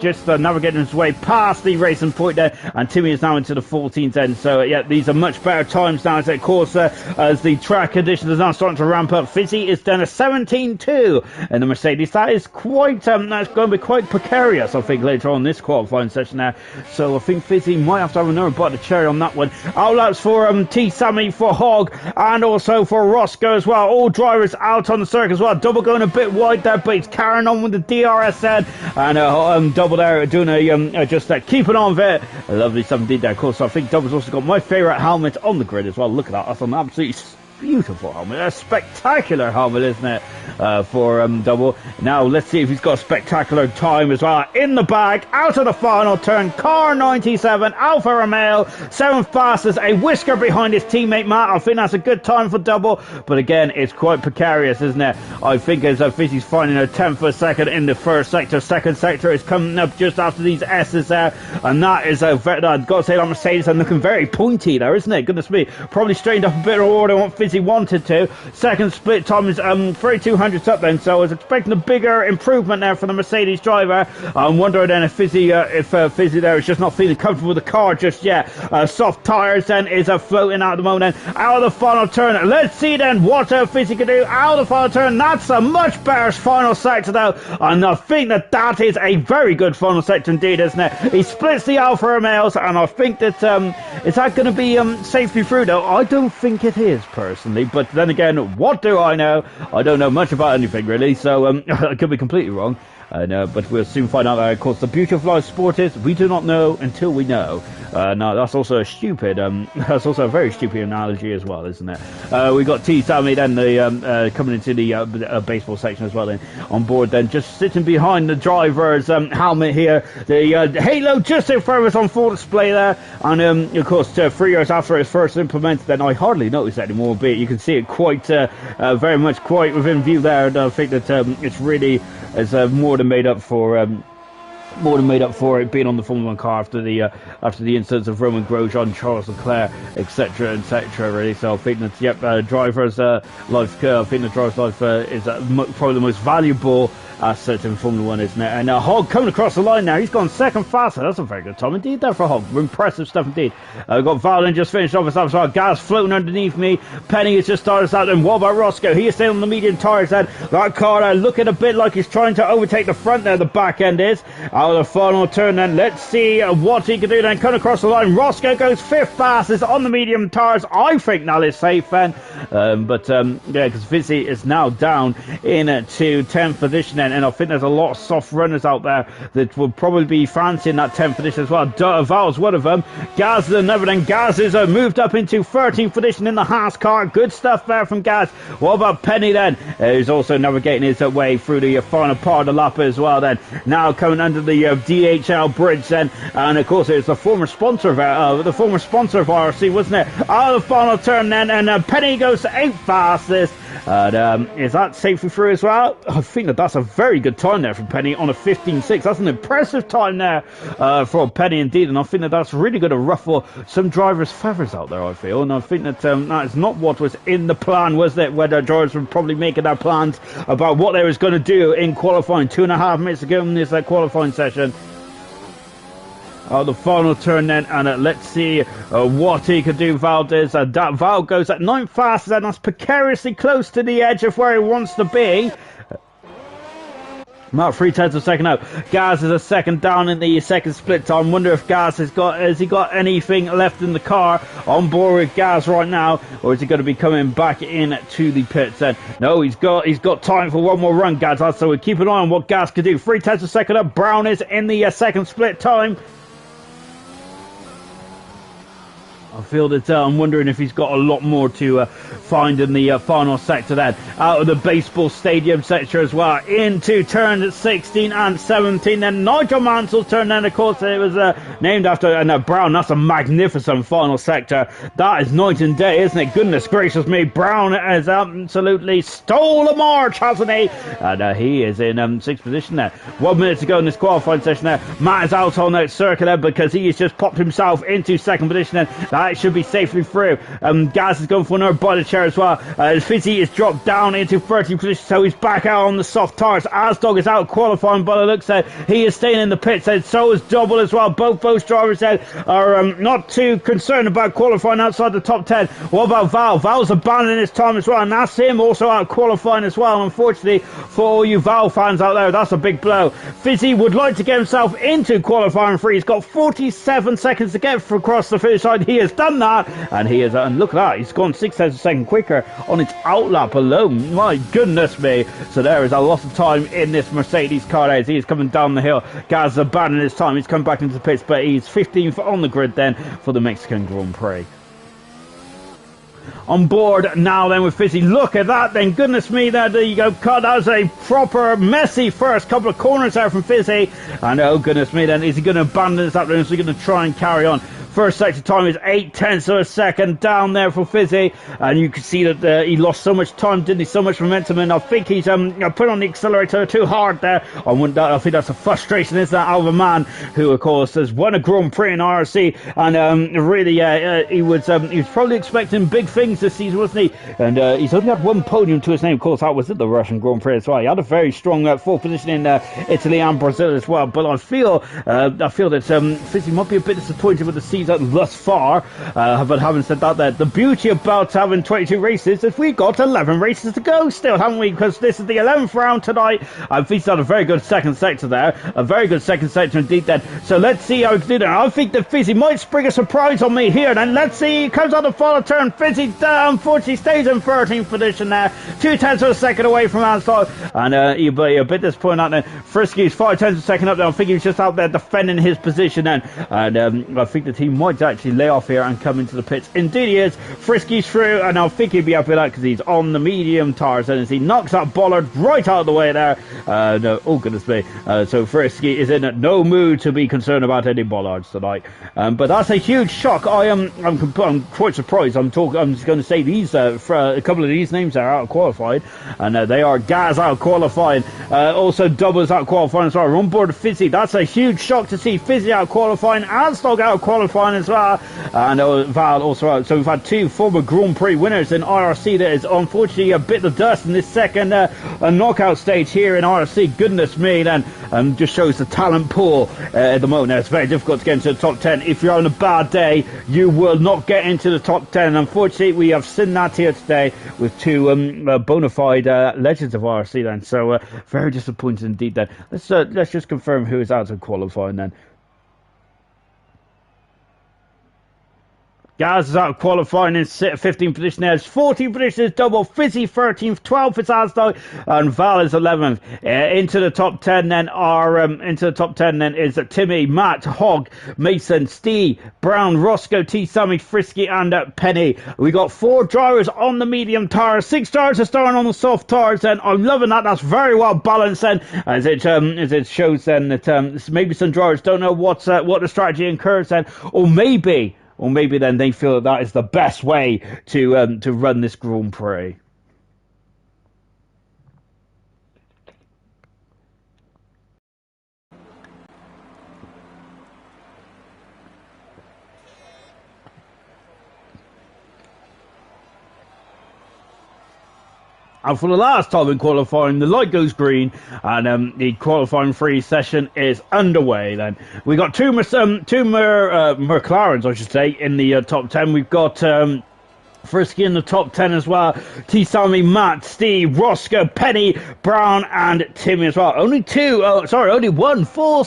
just navigating his way past the racing point there, and Timmy is now into the 14th end. So yeah, these are much better times now, as of course as the track conditions are now starting to ramp up. Fizzy is down a 17.2 in the Mercedes. That is quite that's going to be quite precarious, I think, later on this qualifying session now. So I think Fizzy might have to have another bite of cherry on that one. Outlaps for T Sammy, for Hogg, and also for Roscoe as well. All drivers out on the circuit as well. Double going a bit wide there, but he's carrying on with the DRS then, and Double there doing just keeping on with it. A lovely stuff indeed there. Of course, I think Double's also got my favourite helmet on the grid as well. Look at that. That's an absolutely beautiful helmet. A spectacular helmet, isn't it, for Double. Now let's see if he's got a spectacular time as well. In the bag, out of the final turn, car 97, Alfa Romeo, 7th fastest, a whisker behind his teammate Matt. I think that's a good time for Double, but again, it's quite precarious, isn't it? I think as Fizzy's finding a 10th for a second in the first sector. Second sector is coming up just after these S's there, and that is I've got to say that Mercedes are looking very pointy there, isn't it? Goodness me, probably straightened up a bit more than what Fizzy wanted to. Second split time is 3200s up then, so I was expecting a bigger improvement there for the Mercedes driver. I'm wondering then if Fizzy there is just not feeling comfortable with the car just yet. Soft tyres then is floating out at the moment then. Out of the final turn, let's see then what Fizzy can do out of the final turn. That's a much better final sector though, and I think that is a very good final sector indeed, isn't it? He splits the Alfa Romeos, and I think that is that going to be safely through though? I don't think it is personally, but then again, what do I know? I don't know much about anything really, so I could be completely wrong. But we'll soon find out. Of course, the beauty of live sport is we do not know until we know. No, that's also a very stupid analogy as well, isn't it? We got T Sammy then coming into the baseball section as well. Then on board, then just sitting behind the driver's helmet here. The halo just in front of us on full display there, and of course 3 years after it's first implemented, then I hardly notice it anymore. But you can see it quite very much quite within view there, and I think that it's really more than made up for it being on the Formula 1 car after the incidents of Roman Grosjean, Charles Leclerc, etc. Really. So I think that driver's life. I think the driver's life is probably the most valuable asset in Formula 1, isn't it? And Hogg coming across the line now. He's gone second faster. That's a very good time indeed there for Hogg. Impressive stuff indeed. Got Valdin just finished off his lap as well. Gas floating underneath me. Penny has just started us out. And what about Roscoe? He is staying on the medium tyres then. That car looking a bit like he's trying to overtake the front there. The back end is. Out of the final turn then. Let's see what he can do then. Coming across the line. Roscoe goes fifth fastest on the medium tyres. I think that is safe then. Yeah, because Vizzy is now down into 10th position then. And I think there's a lot of soft runners out there that will probably be fancying that 10th position as well. Val's one of them. Gaz is another. Then Gaz is moved up into 13th position in the Haas car. Good stuff there from Gaz. What about Penny then? Who's also navigating his way through the final part of the lap as well then. Now coming under the DHL bridge then. And of course it's the former sponsor of IRC, wasn't it? Out of the final turn then. And Penny goes to 8th fastest. And is that safely through as well? I think that's a very good time there for Penny on a 15.6. That's an impressive time there for Penny indeed. And I think that's really going to ruffle some drivers' feathers out there, I feel. And I think that that is not what was in the plan, was it? Where the drivers were probably making their plans about what they was going to do in qualifying 2.5 minutes ago in this qualifying session. The final turn then, and let's see what he can do. Valdez, that Val goes at 9th fastest, and that's precariously close to the edge of where he wants to be. Mark 3/10 of second out. Gaz is a second down in the second split time. Wonder if Gaz has he got anything left in the car on board with Gaz right now, or is he going to be coming back in to the pits then? No, he's got time for one more run, Gaz. So we'll keep an eye on what Gaz can do. 3/10 of second up. Brown is in the second split time. I feel that I'm wondering if he's got a lot more to find in the final sector then. Out of the baseball stadium sector as well. Into turn 16 and 17. Then Nigel Mansell's turn then, of course, it was named after Brown. That's a magnificent final sector. That is night and day, isn't it? Goodness gracious me. Brown has absolutely stole a march, hasn't he? And he is in 6th position there. 1 minute to go in this qualifying session there. Matt is out on that circle there because he has just popped himself into 2nd position then. That should be safely through. Gaz is going for another body chair as well. Fizzy is dropped down into 13th position, so he's back out on the soft tyres. Asdog is out qualifying, but it looks like he is staying in the pits, and so is Double as well. Both those drivers are not too concerned about qualifying outside the top 10. What about Val? Val's abandoning his time as well, and that's him also out qualifying as well. Unfortunately for all you Val fans out there, that's a big blow. Fizzy would like to get himself into qualifying 3. He's got 47 seconds to get across the finish line. He has done that, and he is, and look at that, he's gone 6 tenths of a second quicker on its outlap alone. My goodness me. So there is a lot of time in this Mercedes car as he is coming down the hill. Gaz has abandoned his time. He's come back into the pits, but he's 15th on the grid then for the Mexican Grand Prix. On board now then with Fizzy. Look at that then. Goodness me, there you go. God, that was a proper messy first couple of corners there from Fizzy. And oh goodness me then, is he going to abandon this up there? Is he going to try and carry on? First sector time is 8 tenths of a second down there for Fizzy, and you can see that he lost so much time, didn't he? So much momentum, and I think he's put on the accelerator too hard there. I think that's a frustration, isn't that, out of a man who, of course, has won a Grand Prix in IRC, and he was probably expecting big things this season, wasn't he? And he's only had one podium to his name. Of course, that was at the Russian Grand Prix as well. He had a very strong 4th position in Italy and Brazil as well. But I feel that Fizzy might be a bit disappointed with the season thus far, but having said that, the beauty about having 22 races is we've got 11 races to go still, haven't we? Because this is the 11th round tonight. I think he's had a very good second sector there, a very good second sector indeed then. So let's see how he can do that. I think that Fizzy might spring a surprise on me here then. Let's see, he comes on the final turn. Fizzy unfortunately stays in 13th position there, 2 tenths of a second away from Ansel, and he'll be a bit disappointed out there. Frisky's 5 tenths of a second up there. I think he's just out there defending his position then, and I think the team might actually lay off here and come into the pits. Indeed he is. Frisky's through, and I think he'll be happy with that because he's on the medium tyres, and as he knocks that bollard right out of the way there. No, oh goodness me. So Frisky is in no mood to be concerned about any bollards tonight. But that's a huge shock. I'm quite surprised. I'm just going to say these for a couple of these names are out of qualifying, and they are Gaz out of qualifying. Also Doubles out of qualifying as well. On board Fizzy. That's a huge shock to see Fizzy out of qualifying, Ansdog out of qualifying qualifying as well. And Val also out. So we've had two former Grand Prix winners in IRC. That is unfortunately a bit of dust in this second knockout stage here in IRC. Goodness me, then just shows the talent pool at the moment. Now, it's very difficult to get into the top 10. If you're on a bad day, you will not get into the top 10. And unfortunately, we have seen that here today with two bona fide legends of IRC then. So very disappointed indeed then. Let's just confirm who is out of qualifying then. Gaz is out of qualifying in 15th position. There's 14th position is double. Fizzy 13th, 12th is Asdog, and Val is 11th. Into the top 10 then is Timmy, Matt, Hogg, Mason, Steve, Brown, Roscoe, T. Sammy, Frisky, and Penny. We got 4 drivers on the medium tires, 6 drivers are starting on the soft tires, and I'm loving that. That's very well balanced then, as it shows then that maybe some drivers don't know what the strategy incurs then, or maybe then they feel that is the best way to run this Grand Prix. And for the last time in qualifying, the light goes green, and the qualifying free session is underway. Then we got two McLarens, I should say, in the top 10. We've got Frisky in the top 10 as well. T. Sammy, Matt, Steve, Roscoe, Penny, Brown, and Timmy as well. Only one full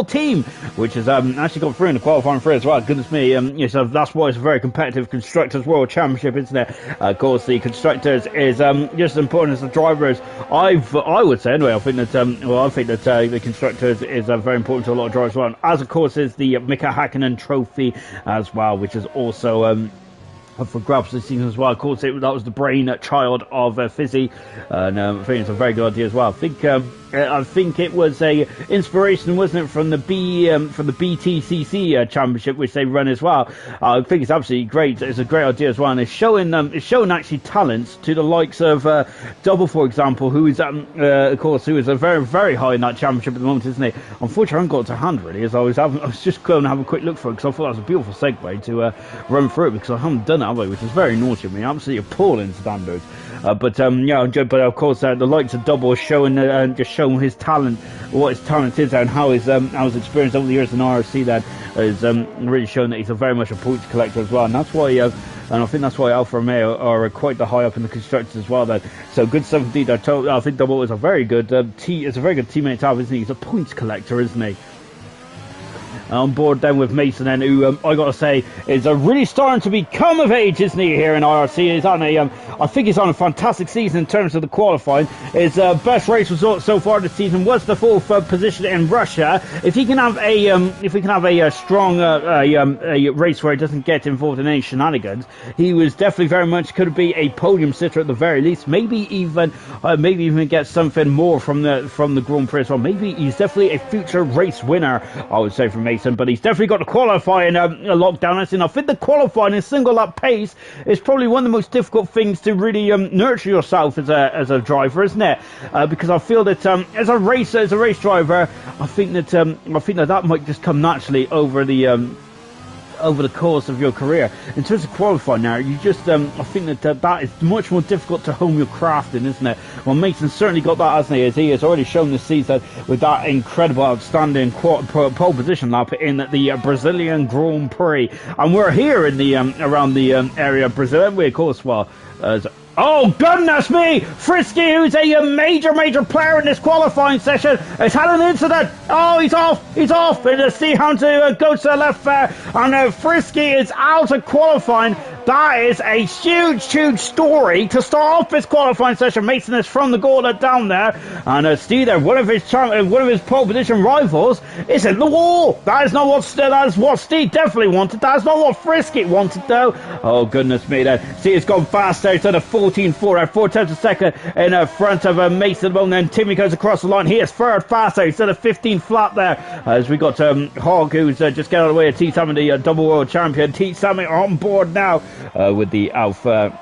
team, which has actually got through in the qualifying free as well. Goodness me, so that's why it's a very competitive Constructors World Championship, isn't it? Of course, the Constructors is just as important as the drivers. I would say anyway. I think that the Constructors is very important to a lot of drivers as well. As of course is the Mika Hakkinen Trophy as well, which is also for grabs this season as well. Of course, that was the brain child of Fizzy, and I think it's a very good idea as well. I think it was a inspiration, wasn't it, from the BTCC championship, which they run as well. I think it's absolutely great. It's a great idea as well, and it's showing actually talents to the likes of Double, for example, who is of course a very, very high in that championship at the moment, isn't he? Unfortunately, I haven't got it to hand really, as I was just going to have a quick look for it, because I thought that was a beautiful segue to run through it, because I haven't done it, have I? Which is very naughty of me, absolutely appalling standards. But of course, the likes of Double showing his talent, what his talent is, and how his experience over the years in IRC then is really showing that he's very much a points collector as well, and that's why. And I think that's why Alfa Romeo are quite the high up in the constructors as well. Then, so good stuff indeed. I think Double is a very good is a very good teammate to have, isn't he? He's a points collector, isn't he? On board then with Mason, then, who I got to say is really starting to become of age, isn't he? Here in IRC, he's on I think he's on a fantastic season in terms of the qualifying. His best race result so far this season was the 4th position in Russia. If he can have a strong a race where he doesn't get involved in any shenanigans, he was definitely very much could be a podium sitter at the very least. Maybe even get something more from the Grand Prix as well. Maybe he's definitely a future race winner, I would say, from Mason. But he's definitely got the qualifying lockdown. I think the qualifying in single lap pace is probably one of the most difficult things to really nurture yourself as a driver, isn't it? Because I feel that as a race driver, I think that might just come naturally over the course of your career. In terms of qualifying now, you just I think that is much more difficult to hone your craft in, isn't it? Well, Mason certainly got that, hasn't he? As he has already shown this season with that incredible, outstanding pole position lap in the Brazilian Grand Prix. And we're here in the around the area of Brazil, aren't we? Of course, well, oh, goodness me! Frisky, who's a major player in this qualifying session, has had an incident. Oh, he's off. And see how to go to the left there. And Frisky is out of qualifying. That is a huge story to start off this qualifying session. Mason is from the gauntlet down there, and Steve there, one of his pole position rivals, is in the wall. That is what Steve definitely wanted. That is not what Frisky wanted, though. Oh, goodness me, then. See, it's gone fast there. It's at a 14.4, 4 tenths a second in front of Mason. And then Timmy goes across the line. He is third faster. He's at a 15 flat there. As we got Hogg, who's just getting out of the way of T. Sammy, the double world champion. T. Sammy on board now with the Alpha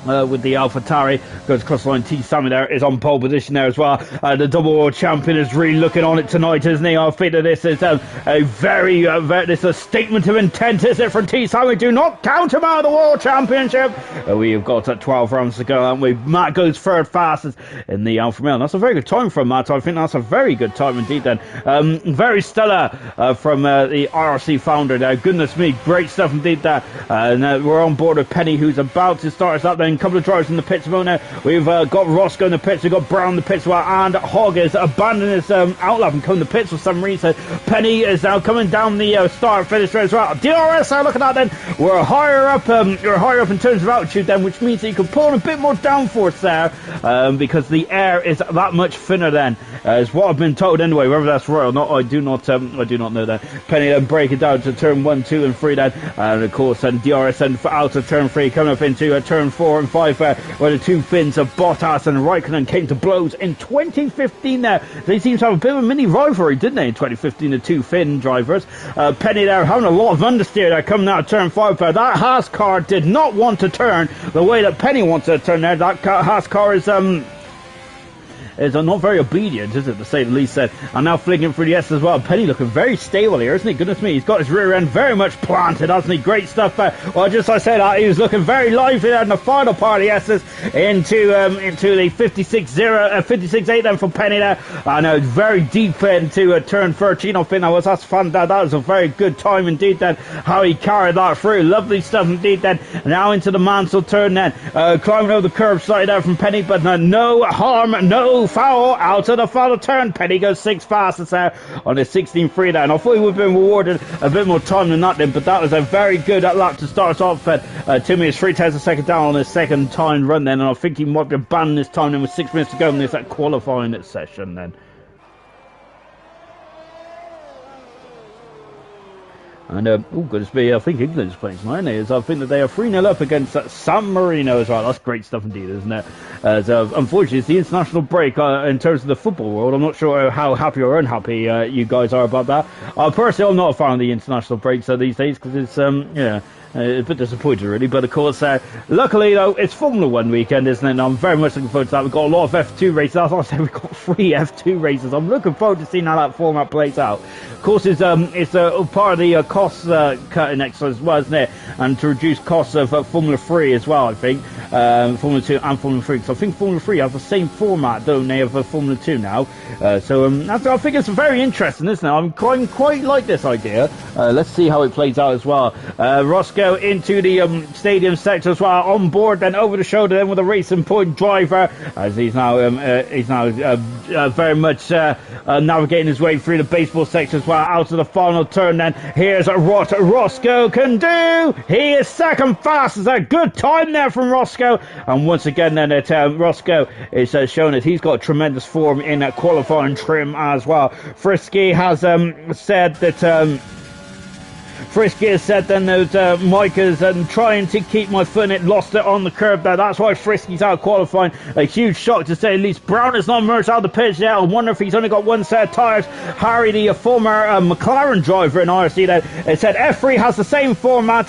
with the AlphaTauri, goes across the line. T Sammy there is on pole position there as well. The double world champion is really looking on it tonight, isn't he? I think that this is a very this is a statement of intent, is it, from T Sammy? Do not count him out of the world championship. We've got 12 rounds to go, and Matt goes third fastest in the Alfa Romeo. That's a very good time from Matt. I think that's a very good time indeed then. Very stellar from the IRC founder there. Goodness me, great stuff indeed there. And we're on board with Penny, who's about to start us up then. A couple of drivers in the pits now. We've got Roscoe in the pits, we've got Brown in the pits, and Hogg is abandoning his outlap and coming to the pits for some reason. Penny is now coming down the start finish as well. DRS, look at that then. We're higher up in terms of altitude then, which means that you can pull on a bit more downforce there, because the air is that much thinner then, is what I've been told anyway. Whether that's right or not, I do not know that. Penny then break it down to turn 1, 2 and 3 then, and of course then DRS then out of turn 3, coming up into turn 4 and 5 where the two Finns of Bottas and Raikkonen came to blows in 2015 there. They seem to have a bit of a mini rivalry, didn't they, in 2015, the two Finn drivers. Penny there having a lot of understeer there coming out of turn 5 there. That Haas car did not want to turn the way that Penny wants to turn there. That Haas car is not very obedient, is it, to say the least. And now flicking through the S as well. Penny looking very stable here, isn't he? Goodness me, he's got his rear end very much planted, hasn't he? Great stuff. Well, just as I said that, he was looking very lively there in the final part of the S's into the 56.8 then for Penny there. And very deep into turn 13, I think that was. That's fun. That was a very good time indeed then, how he carried that through. Lovely stuff indeed then. Now into the Mansell turn then. Climbing over the curb slightly there from Penny, but no harm, no foul out of the final turn. Penny goes 6th fastest there on a 16.3 there, and I thought he would have been rewarded a bit more time than that then, but that was a very good lap to start us off at 2 minutes 3 tenths a second down on his second time run then, and I think he might be abandoning this time then with 6 minutes to go in this qualifying session then. And, oh goodness me, I think England's playing tonight, isn't it? I think that they are 3-0 up against San Marino as well. That's great stuff indeed, isn't it? Unfortunately, it's the international break in terms of the football world. I'm not sure how happy or unhappy you guys are about that. Personally, I'm not a fan of the international breaks these days, because it's, a bit disappointed really, but of course luckily though it's Formula 1 weekend, isn't it, and I'm very much looking forward to that. We've got a lot of F2 races. As I said, we've got 3 F2 races. I'm looking forward to seeing how that format plays out. Of course it's part of the cost cutting exercise as well, isn't it, and to reduce costs of Formula 3 as well, I think, Formula 2 and Formula 3, because I think Formula 3 have the same format, don't they, of Formula 2 now, I think it's very interesting, isn't it? I'm quite like this idea. Let's see how it plays out as well. Roscoe into the stadium sector as well, on board then over the shoulder then with a Racing Point driver, as he's now very much navigating his way through the baseball sector as well, out of the final turn then. Here's what Roscoe can do. He is second fastest. A good time there from Roscoe, and once again then Roscoe is showing that he's got tremendous form in qualifying trim as well. Frisky has said that Frisky has said then that Mike is trying to keep my foot in it, lost it on the curb there. That's why Frisky's out qualifying. A huge shock to say at least. Brown has not emerged out of the pitch yet. I wonder if he's only got one set of tyres. Harry, the former McLaren driver in IRC, then said F3 has the same format,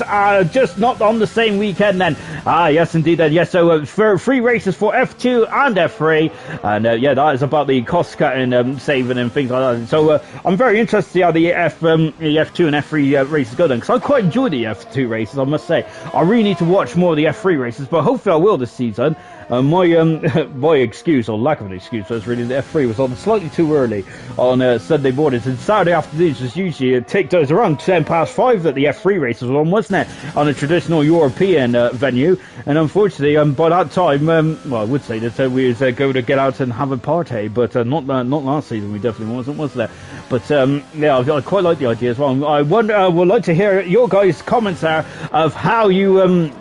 just not on the same weekend then. Yes indeed then. Yes, so for 3 races for F2 and F3, and that is about the cost cutting, saving and things like that. So I'm very interested to see how the F2 and F3 races go then, because I quite enjoy the F2 races, I must say. I really need to watch more of the F3 races, but hopefully I will this season. My excuse, or lack of an excuse, was really the F3 was on slightly too early on Sunday mornings, and Saturday afternoons was usually it was around 10 past 5 that the F3 races were on, wasn't it, on a traditional European venue. And unfortunately by that time, I would say that we was going to get out and have a party, but not last season. We definitely wasn't, was there? But I quite like the idea as well. I would like to hear your guys' comments there of how you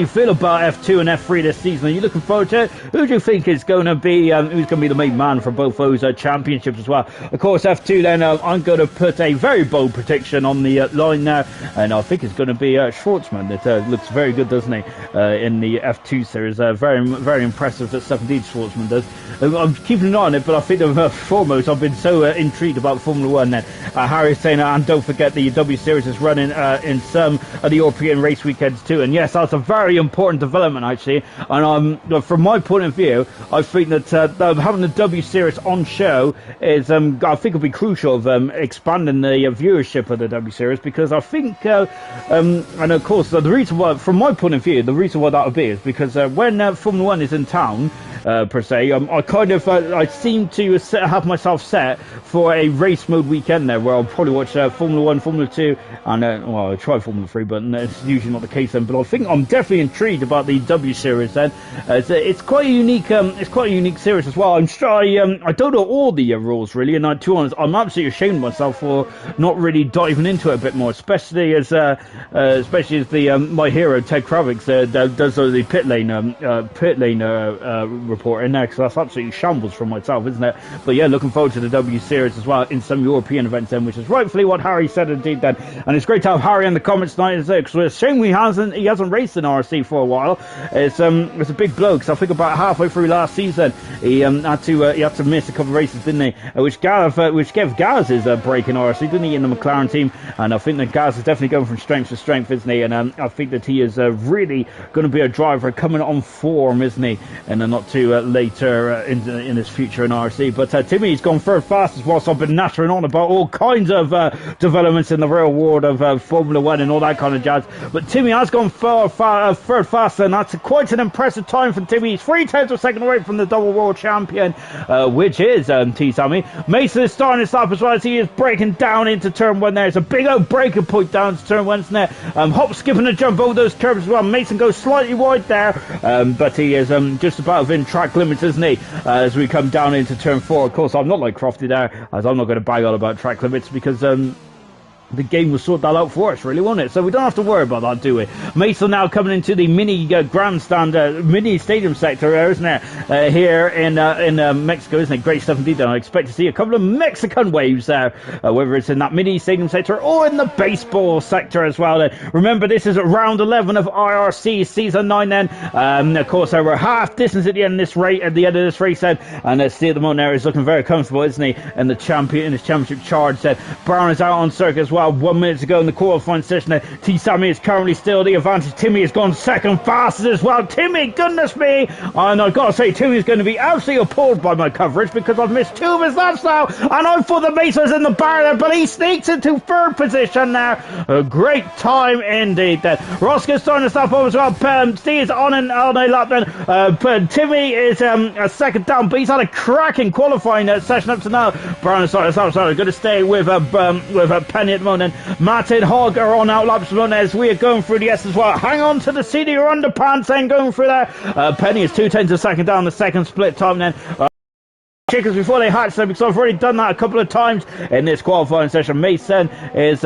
feel about F2 and F3 this season. Are you looking forward to it? Who do you think is going to be who's going to be the main man for both those championships as well? Of course, F2 then, I'm going to put a very bold prediction on the line there, and I think it's going to be Schwartzman. It looks very good, doesn't he, in the F2 series. Very, very impressive that stuff indeed Schwartzman does. I'm keeping an eye on it, but I think foremost I've been so intrigued about Formula 1 then. Harry's saying, and don't forget the W Series is running in some of the European race weekends too, and yes, that's a a very important development, actually. And from my point of view, I think that having the W Series on show is, I think, it'll be crucial of expanding the viewership of the W Series, because I think, and of course, the reason why, from my point of view, the reason why that would be is because when Formula One is in town, per se, I kind of I seem to have myself set for a race mode weekend there, where I'll probably watch Formula 1, Formula 2, and well, I try Formula 3, but it's usually not the case then. But I think I'm definitely intrigued about the W Series then. It's quite a unique series as well. I don't know all the rules really, and to be honest, I'm absolutely ashamed of myself for not really diving into it a bit more, especially as the my hero Ted Kravitz does the pit lane report in there, because that's absolutely shambles from myself, isn't it? But yeah, looking forward to the W Series as well in some European events then, which is rightfully what Harry said indeed then. And it's great to have Harry in the comments tonight, because it's a shame he hasn't raced in RC for a while. It's a big blow, because I think about halfway through last season he had to miss a couple of races, didn't he? Which gave Gaz his break in RC, didn't he, in the McLaren team? And I think that Gaz is definitely going from strength to strength, isn't he? And I think that he is really going to be a driver coming on form, isn't he? And not too later in his future in RC. But Timmy's gone third fastest, whilst I've been nattering on about all kinds of developments in the real world of Formula 1 and all that kind of jazz. But Timmy has gone third fast, and that's quite an impressive time for Timmy. He's 3/10 of a second away from the double world champion, which is T. Sammy. Mason is starting this up as well, as he is breaking down into turn 1 there. It's a big old breaking point down to turn 1, isn't it? Hop, skipping a jump over those curbs as well. Mason goes slightly wide there, but he is just about within track limits, isn't he? As we come down into turn 4. Of course, I'm not like Crofty there, as I'm not going to bag on about track limits, because the game will sort that out for us, really, won't it? So we don't have to worry about that, do we? Mason now coming into the mini grandstand, mini stadium sector, isn't it? Here in Mexico, isn't it? Great stuff indeed. I expect to see a couple of Mexican waves there, whether it's in that mini stadium sector or in the baseball sector as well. Remember, this is round 11 of IRC season 9. Then, of course, we're half distance at the end of this race. At the end of this race, then, and Steve at the moment there is looking very comfortable, isn't he? And his championship charge. Then Brown is out on circuit as well. 1 minute to go in the qualifying session. T. Sammy is currently still the advantage. Timmy has gone second fastest as well. Timmy, goodness me! And I've got to say, Timmy's going to be absolutely appalled by my coverage, because I've missed 2 of his laps now, and I thought the Mason was in the bar there, but he sneaks into third position there. A great time indeed then. Roscoe's starting to stop over as well. Steve's on a lap then. Timmy is a second down, but he's had a cracking qualifying session up to now. Brown is starting going to stay with Penny at the moment. Matt and Hogg are on out laps as we are going through the S as well. Hang on to the senior underpants then, going through there. Penny is 2/10 a second down the second split time then. Chickens before they hatch them, because I've already done that a couple of times in this qualifying session. Mason is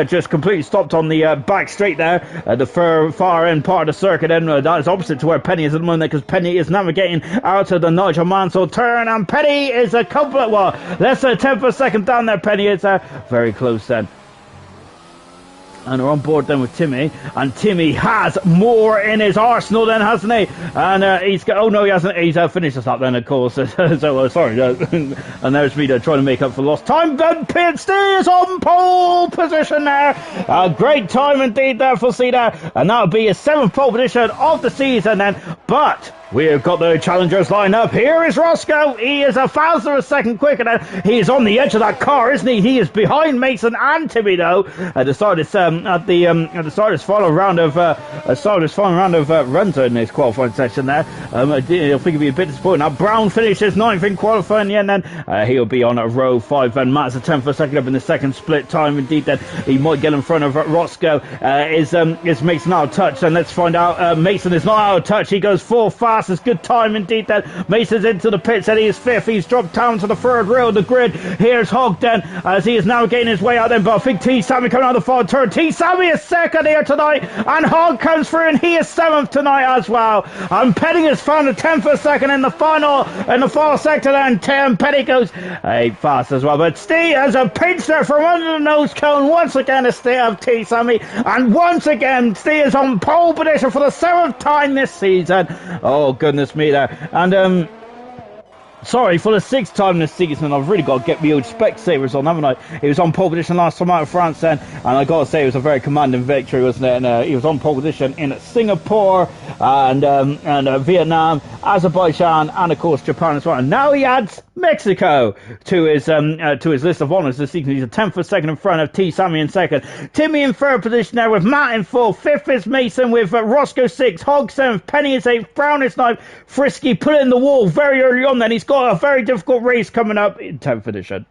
just completely stopped on the back straight there, the far end part of the circuit, and that is opposite to where Penny is at the moment, because Penny is navigating out of the Nigel Mansell turn, and Penny is a couple of, well, less than a tenth of a second down there. Penny is very close then. And we're on board then with Timmy, and Timmy has more in his arsenal then, hasn't he? And he's got, oh no, he hasn't. He's finished us up then, of course. So sorry, and there's me trying to make up for lost time. Then Pit stays on pole position there. A great time indeed there for Cedar, and that'll be his 7th pole position of the season then. But we've got the challengers lined up. Here is Roscoe. He is a thousandth of a second quicker than he is on the edge of that car, isn't he? He is behind Mason and Timmy though. At the start of this final round of runs in this qualifying session there. I think it'll be a bit disappointing. Now Brown finishes 9th in qualifying in the end, then he'll be on row 5, and Matt's a 10th for a second up in the second split time indeed. Then he might get in front of Roscoe. Is Mason out of touch? And let's find out. Mason is not out of touch. He goes 4 fastest. Good time indeed then. Mason's into the pits and he is 5th. He's dropped down to the 3rd row of the grid. Here's Hogg then, as he is now getting his way out then, but I think T. Sammy coming out of the 4th turn. T. Sammy is 2nd here tonight, and Hogg comes through and he is 7th tonight as well. And Petty has found a 10th for a second in the final sector then. Tim Petty goes fast as well, but Steve has a pinch there from under the nose cone once again. A stay of T. Sammy, and once again Steve is on pole position for the 7th time this season. Oh goodness me there. And Sorry, for the sixth time this season, I've really got to get the old Specsavers on, haven't I? He was on pole position last time out of France then, and I got to say it was a very commanding victory, wasn't it? And he was on pole position in Singapore and Vietnam, Azerbaijan, and of course Japan as well. And now he adds Mexico to his list of honours this season. He's a 10th for second in front of T. Sammy in second. Timmy in third position there with Matt in fourth. Fifth is Mason with Roscoe sixth. Hog seventh. Penny is eighth. Brown is ninth. Frisky put it in the wall very early on then. He's got a very difficult race coming up in 10th position.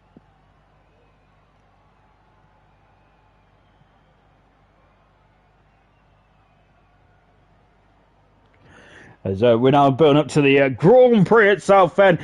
As we're now building up to the Grand Prix itself, then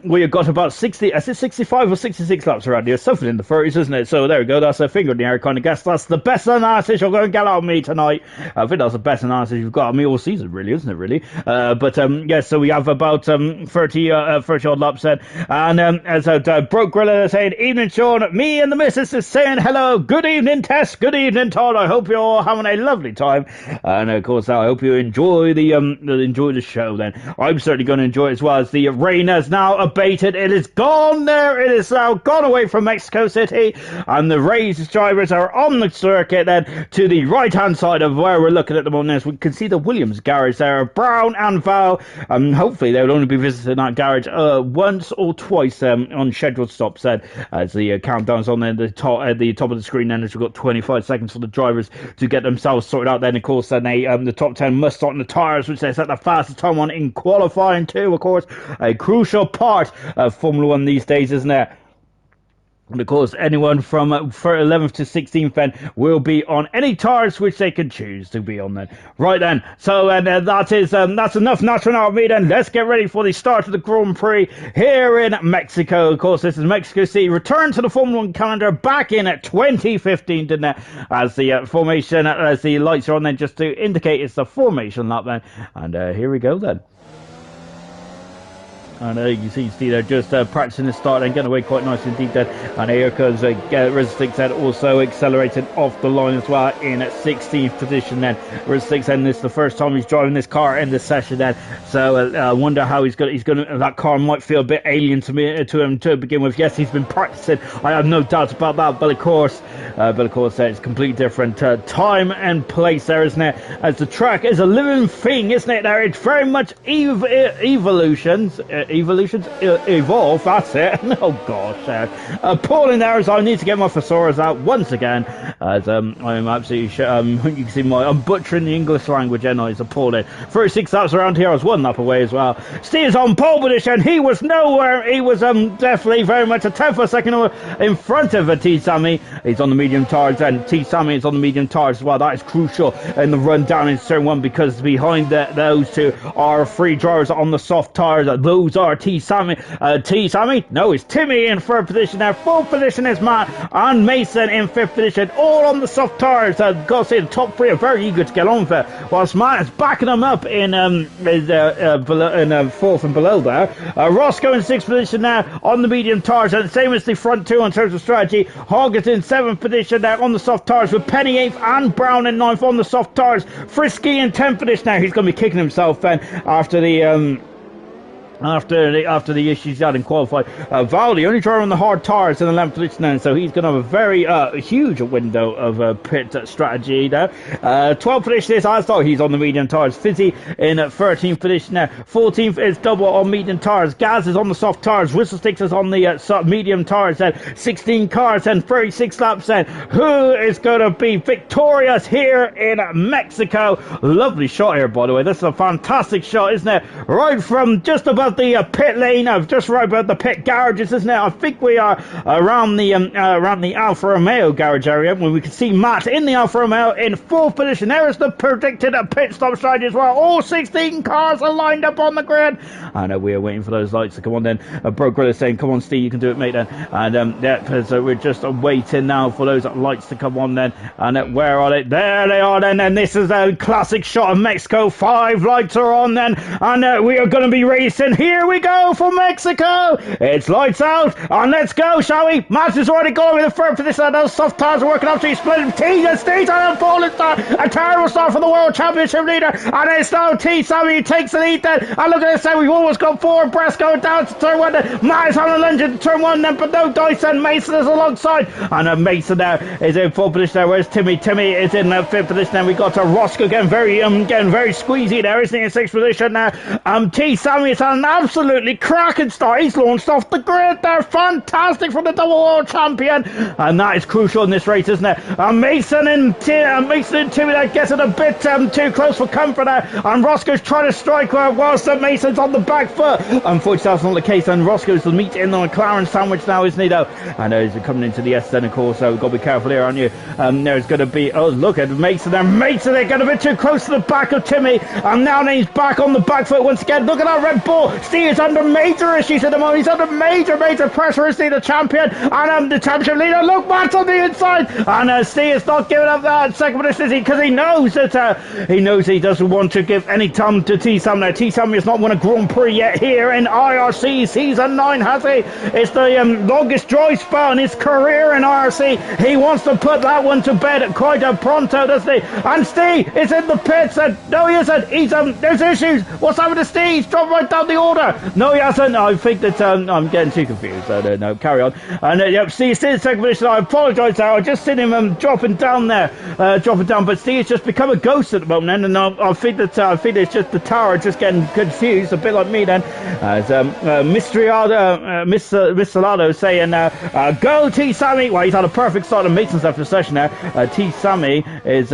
we have got about 60, is it 65 or 66 laps around here? Something in the 30s, isn't it? So there we go. That's a finger in the air kind of guess. That's the best analysis you're going to get out of me tonight. I think that's the best analysis you've got of me all season, really, isn't it? Really. Yeah. So we have about 30 odd laps then, and as Broke Gorilla saying, "Evening, Sean. Me and the missus is saying hello. Good evening, Tess. Good evening, Todd. I hope you're all having a lovely time, and of course, I hope you enjoy enjoy the show then. I'm certainly going to enjoy it as well, as the rain has now abated. It is gone there. It is now gone away from Mexico City, and the race drivers are on the circuit then to the right hand side of where we're looking at the moment. As we can see the Williams garage there, Brown and Val. Hopefully they will only be visiting that garage once or twice on scheduled stops then, as the countdown's on there, the top of the screen then, as we've got 25 seconds for the drivers to get themselves sorted out then. Of course then the top 10 must start on the tyres, which they set the fastest time on in qualifying too, of course. A crucial part of Formula 1 these days, isn't it? And of course, anyone from 11th to 16th then will be on any tyres which they can choose to be on then. Right then, so that's enough national out of me then. Let's get ready for the start of the Grand Prix here in Mexico. Of course, this is Mexico City. Return to the Formula 1 calendar back in 2015, didn't it? As the formation, as the lights are on then, just to indicate it's the formation lap then. And here we go then. And you can see they're just practicing the start and getting away quite nice indeed then. And here comes Resistix also accelerating off the line as well in 16th position then. Resistix, and this is the first time he's driving this car in this session then. So I wonder how he's going to, that car might feel a bit alien to him to begin with. Yes, he's been practicing. I have no doubt about that. But of course, it's completely different time and place there, isn't it? As the track is a living thing, isn't it? There, it's very much evolutions, evolve, that's it. Oh gosh, appalling there, as I need to get my thesaurus out once again, as I'm absolutely you can see I'm butchering the English language, and it's appalling. 36 laps around here, I was one lap away as well. Steve's on pole position, he was nowhere, he was definitely very much a 10th for a second in front of T. Sammy. He's on the medium tyres, and T. Sammy is on the medium tyres as well. That is crucial in the run down in turn one, because behind those two are three drivers on the soft tyres. Those are T. Sammy. No, it's Timmy in third position there. Fourth position is Matt, and Mason in fifth position, all on the soft tyres. Got to say, the top three are very eager to get on for it, whilst Matt is backing them up in fourth and below there. Roscoe in sixth position there on the medium tyres, and the same as the front two in terms of strategy. Hogg is in seventh position there on the soft tyres, with Penny eighth and Brown in ninth on the soft tyres. Frisky in 10th position now. He's going to be kicking himself then after the issues he had in qualifying. Val, the only driver on the hard tyres in the 11th position then, so he's going to have a very huge window of pit strategy there. 12th position is Asdog, he's on the medium tyres. Fizzy in 13th position there. 14th is Double on medium tyres. Gaz is on the soft tyres. Whistlesticks is on the medium tyres then. 16 cars and 36 laps then. Who is going to be victorious here in Mexico? Lovely shot here, by the way. This is a fantastic shot, isn't it? Right from just above the pit lane, just right about the pit garages, isn't it? I think we are around the Alfa Romeo garage area, when we can see Matt in the Alfa Romeo in fourth position. There is the predicted pit stop strategy as well. All 16 cars are lined up on the grid, and we are waiting for those lights to come on then. Broke Gorilla saying, come on Steve, you can do it mate then. And so we're just waiting now for those lights to come on then. And where are they? There they are then. And this is a classic shot of Mexico. 5 lights are on then, and we are going to be racing here we go for Mexico. It's lights out, and let's go, shall we? Matt is already going with the third position. Those soft tires are working up to you, split T and Steve's on a falling start. A terrible start for the World Championship leader, and it's now T. Sammy who takes the lead then. And look at this, we've almost got four abreast going down to turn one. Matt is having a lunge into turn one then, but no dice, and Mason is alongside. And Mason there is in fourth position there. Where's Timmy? Timmy is in fifth position. Then we got Roscoe getting very squeezy there, isn't he, in sixth position now. T. Sammy has had an absolutely cracking start. He's launched off the grid there. Fantastic from the double world champion. And that is crucial in this race, isn't it? Mason and Timmy there gets it a bit too close for comfort there. And Roscoe's trying to strike whilst Mason's on the back foot. Unfortunately, that's not the case. And Roscoe's the meat in the McLaren sandwich now, isn't he, though? And he's coming into the S then, of course, so we've got to be careful here, aren't you? There's going to be, oh, look at Mason there. Mason, they're getting a bit too close to the back of Timmy. And now he's back on the back foot once again. Look at that Red Bull. Steve is under major issues at the moment. He's under major pressure, isn't he, the champion? And the championship leader. Look, Matt's on the inside. And Steve is not giving up that second position, is he? Because he knows that he doesn't want to give any time to T. Sam there. T. Sam has not won a Grand Prix yet here in IRC Season 9, has he? It's the longest dry spell in his career in IRC. He wants to put that one to bed quite pronto, doesn't he? And Steve is in the pits. No, he isn't. There's issues. What's happened to Steve? He's dropped right down the order. No, he hasn't. I think that I'm getting too confused. I don't know. Carry on. And yep, Steve's still in second position. I apologise there. I just seen him dropping down there, but Steve's just become a ghost at the moment, and I think it's just the tower just getting confused, a bit like me then. As Miss Salado saying, "Go T. Sammy." Well, he's had a perfect start of Mason's after the session there. T. Sammy is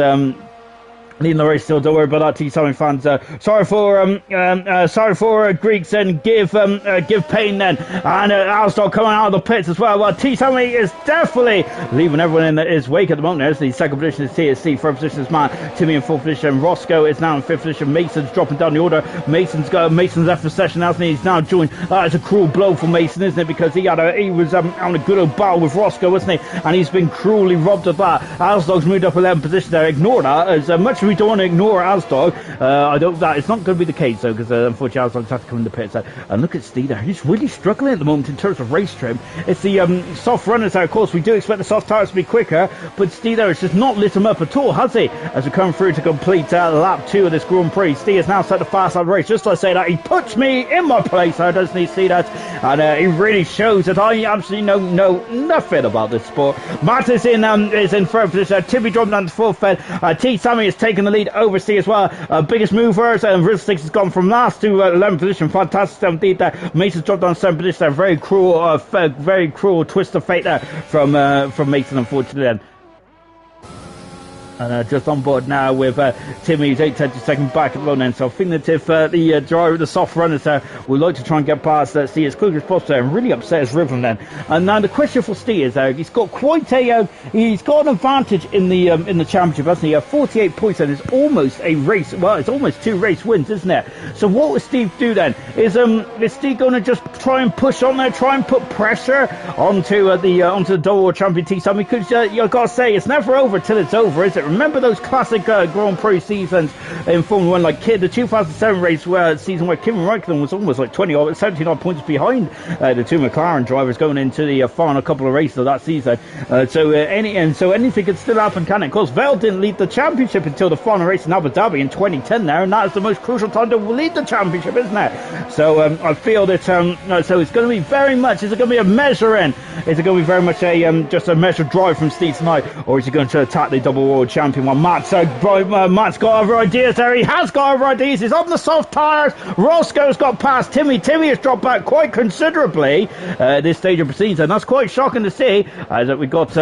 leading the race still. Don't worry about that, T. Sammy fans. Sorry for Greeks, and give pain then. And Alstor coming out of the pits as well. Well, T. Sammy is definitely leaving everyone in his wake at the moment. There's the second position is TSC, third position is Matt, Timmy in fourth position, Roscoe is now in fifth position, Mason's dropping down the order. Mason's after session now, he's now joined. It's a cruel blow for Mason, isn't it? Because he was having a good old battle with Roscoe, wasn't he? And he's been cruelly robbed of that. Alstor's moved up 11 position there. Ignore that, as much we don't want to ignore Alsdog. It's not going to be the case though, because unfortunately Alsdog's have to come in the pits. And look at Steve there. He's really struggling at the moment in terms of race trim. It's the soft runners there. Of course, we do expect the soft tires to be quicker, but Steve there has just not lit him up at all, has he? As we come through to complete lap 2 of this Grand Prix, Steve has now set the fast lap race. Just to say that, he puts me in my place. Doesn't he see that? And he really shows that I absolutely know nothing about this sport. Matt is in third position. Timmy dropping down to fourth fed. T. Sammy has taken the lead over Steve as well. Biggest movers, and Rizzle Sticks has gone from last to 11th position. Fantastic 17th there. Mason's dropped down 7th position there. Very cruel twist of fate there from Mason, unfortunately then. And just on board now with Timmy, who's 8/10 second back at the moment. So I think that if the driver, the soft runners there, would like to try and get past Steve as quickly as possible and really upset his rhythm then. And now the question for Steve is, he's got quite he's got an advantage in the championship, hasn't he? 48 points, and it's almost a race. Well, it's almost 2 race wins, isn't it? So what will Steve do then? Is Steve going to just try and push on there, try and put pressure onto the double world champion T. Sammy? Because you've got to say, it's never over till it's over, is it? Remember those classic Grand Prix seasons in Formula 1, like the 2007 race season where Kim Raikkonen was almost like 17 odd points behind the 2 McLaren drivers going into the final couple of races of that season. So anything could still happen, can it? Of course, Vettel didn't lead the championship until the final race in Abu Dhabi in 2010 there, and that is the most crucial time to lead the championship, isn't it? So I feel that so it's going to be very much, is it going to be a measure in? Is it going to be very much just a measured drive from Steve tonight, or is he going to attack the double world champion? Well, Matt's got other ideas there. He has got other ideas. He's on the soft tyres. Roscoe's got past Timmy. Timmy has dropped back quite considerably at this stage of proceedings, and that's quite shocking to see. That we got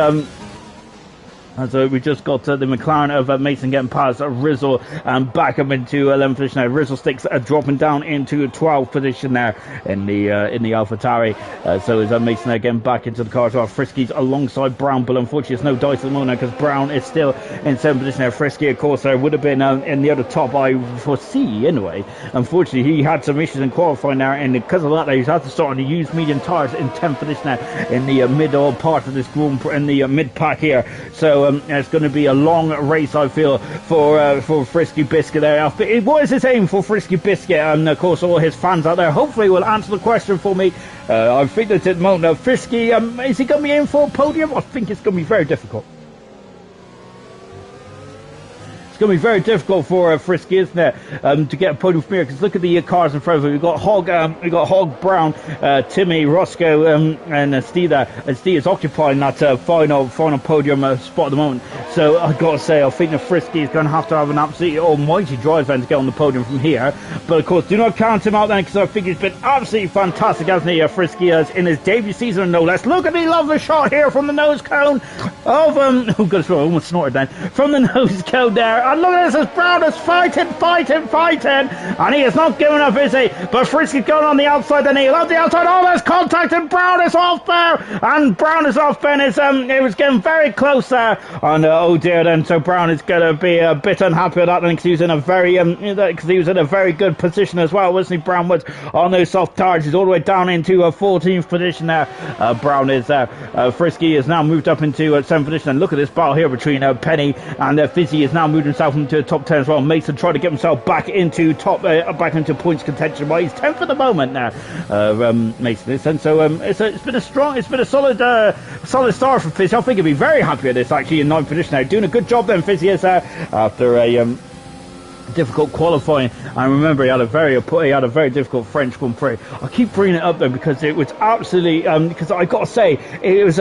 we just got the McLaren of Mason getting past Rizzle and back up into 11th position now. Rizzle Sticks dropping down into 12th position there in the AlphaTauri. So is Mason there getting back into the car as well. Frisky's alongside Brown, but unfortunately it's no dice at the moment because Brown is still in 7th position there. Frisky, of course, would have been in the other top, I foresee anyway. Unfortunately, he had some issues in qualifying there, and because of that, he's had to start on the used medium tyres in 10th position now in the middle part of this Grand Prix, in the mid pack here. So So it's going to be a long race, I feel, for Frisky Biscuit there. What is his aim for Frisky Biscuit? And of course, all his fans out there hopefully will answer the question for me. I think that at the moment, Frisky, is he going to be in for a podium? I think it's going to be very difficult. It's going to be very difficult for Frisky, isn't it, to get a podium from here? Because look at the cars in front of him. We've got Hog, Brown, Timmy, Roscoe, and Steve there. And Steve is occupying that final podium spot at the moment. So I've got to say, I think that Frisky is going to have an absolutely almighty drive then to get on the podium from here. But of course, do not count him out then, because I think he's been absolutely fantastic, hasn't he? Frisky is in his debut season, no less. Look at the lovely shot here from the nose cone of oh goodness, I almost snorted then. From the nose cone there. And look at this, as Brown is fighting, and he is not giving up, is he? But Frisky's going on the outside, then he'll have the outside. Oh, there's contact, and Brown is off there, and Brown is off then. It was getting very close there, and oh dear, then so Brown is going to be a bit unhappy with that, because he was in a very good position as well, wasn't he? Brown was on those soft tires. He's all the way down into a 14th position there. Brown is Frisky has now moved up into 7th position, and look at this battle here between Penny and Fizzy. Is now moved himself into the top 10 as well. Mason trying to get himself back into points contention, but he's 10th at the moment now. Mason is, and so it's been a solid start for Fizzy. I think he'll be very happy with this actually in 9th position now. Doing a good job then, Fizzy is after a difficult qualifying. I remember he had a very difficult French Grand Prix. I keep bringing it up though because it was absolutely because I got to say I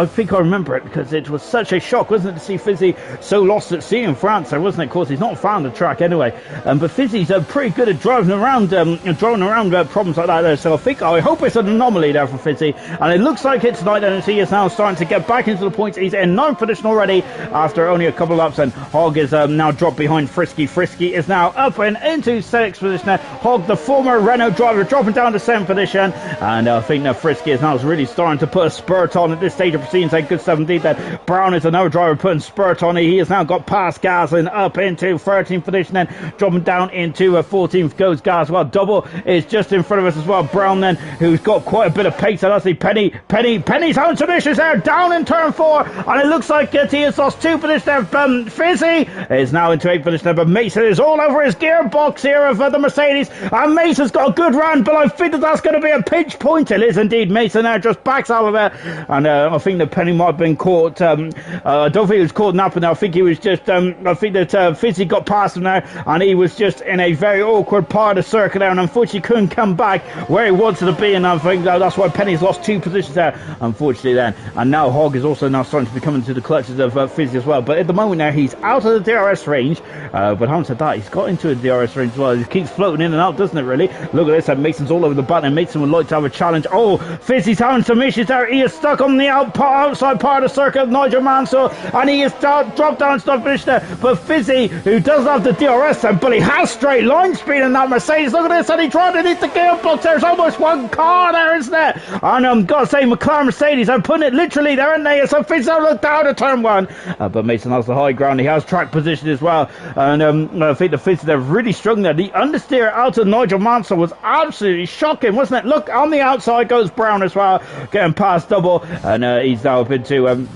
think I remember it because it was such a shock, wasn't it, to see Fizzy so lost at sea in France there, wasn't it? Of course, he's not found the track anyway, but Fizzy's pretty good at driving around problems like that there. So I hope it's an anomaly there for Fizzy, and it looks like it tonight, and he is now starting to get back into the points. He's in 9th position already after only a couple of laps, and Hog is now dropped behind Frisky. Frisky is now up and into 6th position. Hog, the former Renault driver, dropping down to 7th position, and I think that Frisky is now really starting to put a spurt on at this stage of proceedings. Good stuff indeed. That Brown is another driver putting spurt on. He has now got past Gaslin up into 13th position, then dropping down into 14th goes Gas. Well, Double is just in front of us as well. Brown then, who's got quite a bit of pace. And I see Penny's having some issues there, down in turn 4, and it looks like he has lost 2 positions there. Fizzy is now into 8th position, but Mason is all over his gearbox here of the Mercedes, and Mason's got a good run, but I think that's going to be a pinch point. It is indeed. Mason now just backs out of it, and I think that Penny might have been caught. I don't think he was caught napping there. I think he was just I think that Fizzy got past him there, and he was just in a very awkward part of the circuit there, and unfortunately couldn't come back where he wanted to be, and I think that's why Penny's lost 2 positions there, unfortunately then. And now Hog is also now starting to be coming to the clutches of Fizzy as well, but at the moment now he's out of the DRS range, but having said that, he's got into a DRS range as well. He keeps floating in and out, doesn't it, really? Look at this, and Mason's all over the button, and Mason would like to have a challenge. Oh, Fizzy's having some issues there. He is stuck on the outside part of the circuit of Nigel Mansell, and he is dropped down, stop finish there. But Fizzy, who doesn't have the DRS then, but he has straight line speed in that Mercedes. Look at this, and he tried to hit the gearbox. There's almost one car there, isn't it? And gotta say, McLaren Mercedes, I'm putting it literally there, aren't they? So Fizzy look down to turn 1, but Mason has the high ground. He has track position as well, and I think the Fizzy, they're really struggling there. The understeer out of Nigel Mansell was absolutely shocking, wasn't it? Look, on the outside goes Brown as well, getting past Double, and he's now up into 11th,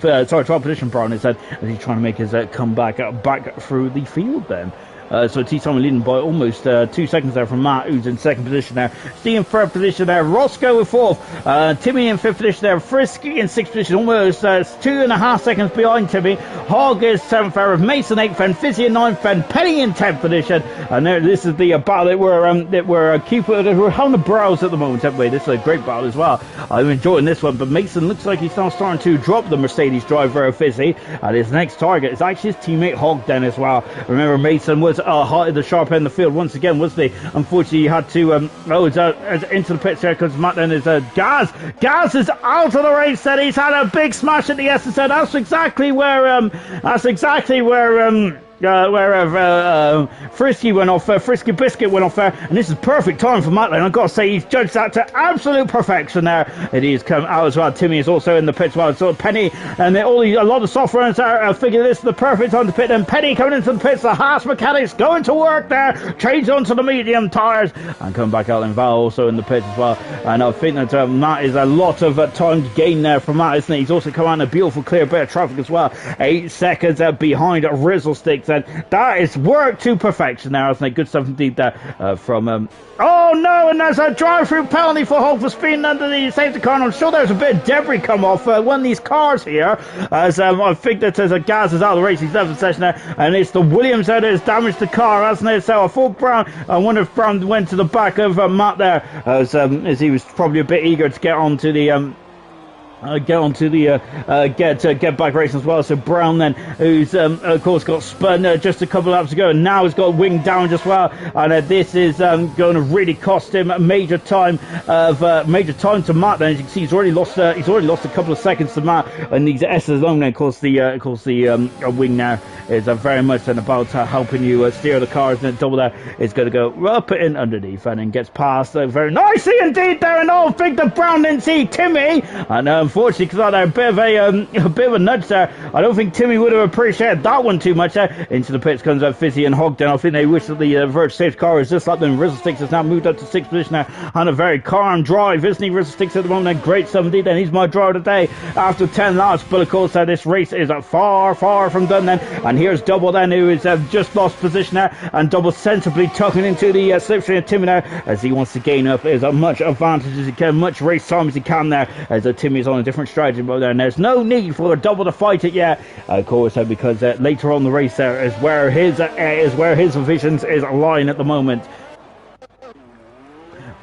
12th position. Brown is as he's trying to make his comeback back through the field then. So T. Simon leading by almost 2 seconds there from Matt, who's in 2nd position there. Steve in 3rd position there. Roscoe in 4th. Timmy in 5th position there. Frisky in 6th position, almost 2.5 seconds behind Timmy. Hog is 7th there. Mason 8th, and Fizzy in 9th, and Penny in 10th position. And there, this is the battle that we're having a browse at the moment, haven't we? This is a great battle as well. I'm enjoying this one, but Mason looks like he's now starting to drop the Mercedes driver of Fizzy. And his next target is actually his teammate Hog then as well. Remember, Mason was hot at the sharp end of the field once again, wasn't he? Unfortunately, he had to into the pits there because Matt then is Gaz is out of the race. Then he's had a big smash at the SSN. That's exactly where Frisky went off, Frisky Biscuit went off there, and this is perfect time for Matt Lane. I've got to say, he's judged that to absolute perfection there. And he's come out as well. Timmy is also in the pit as well. So Penny and a lot of soft runners are figuring this is the perfect time to pit. And Penny coming into the pits, the Haas mechanics going to work there, change onto the medium tyres, and coming back out. And Val also in the pits as well. And I think that that is a lot of time gain there for Matt, isn't it? He's also come out in a beautiful clear bit of traffic as well. 8 seconds behind Rizzle Sticks, and that is work to perfection there, isn't it? Good stuff indeed there from oh no, and there's a drive-through penalty for Hulk for speeding under the safety car. And I'm sure there's a bit of debris come off one of these cars here, as I think that there's a gas is out of the race. He's left the session there, and it's the Williams that has damaged the car, hasn't it? So I thought Brown, I wonder if Brown went to the back of Matt there, as he was probably a bit eager to get onto the get back racing as well. So Brown then, who's of course got spun just a couple of laps ago, and now has got wing down as well, and this is going to really cost him major time to Matt. Then as you can see, he's already lost a couple of seconds to Matt, and these S's alone. Then of course the wing now is very much then about helping you steer the cars, and then double there is going to go up in underneath and then gets past very nicely indeed there. And oh, big the Brown didn't see Timmy, and unfortunately, because I had a bit of a nudge there, I don't think Timmy would have appreciated that one too much there. Into the pits comes Fizzy and Hogden. I think they wish that the Verge Safe car is just like them. Rizzle Sticks has now moved up to 6th position now on a very calm drive, isn't he? Rizzle Sticks at the moment, great stuff indeed. And he's my driver today after 10 laps. But of course, this race is far from done then. And here's Double then, who is just lost position there, and Double sensibly tucking into the slipstream of Timmy there, as he wants to gain up as much advantage as he can, much race time as he can there, as Timmy is on a different strategy mode there, and there's no need for a Double to fight it yet, of course, because later on the race there is where his visions is lying at the moment.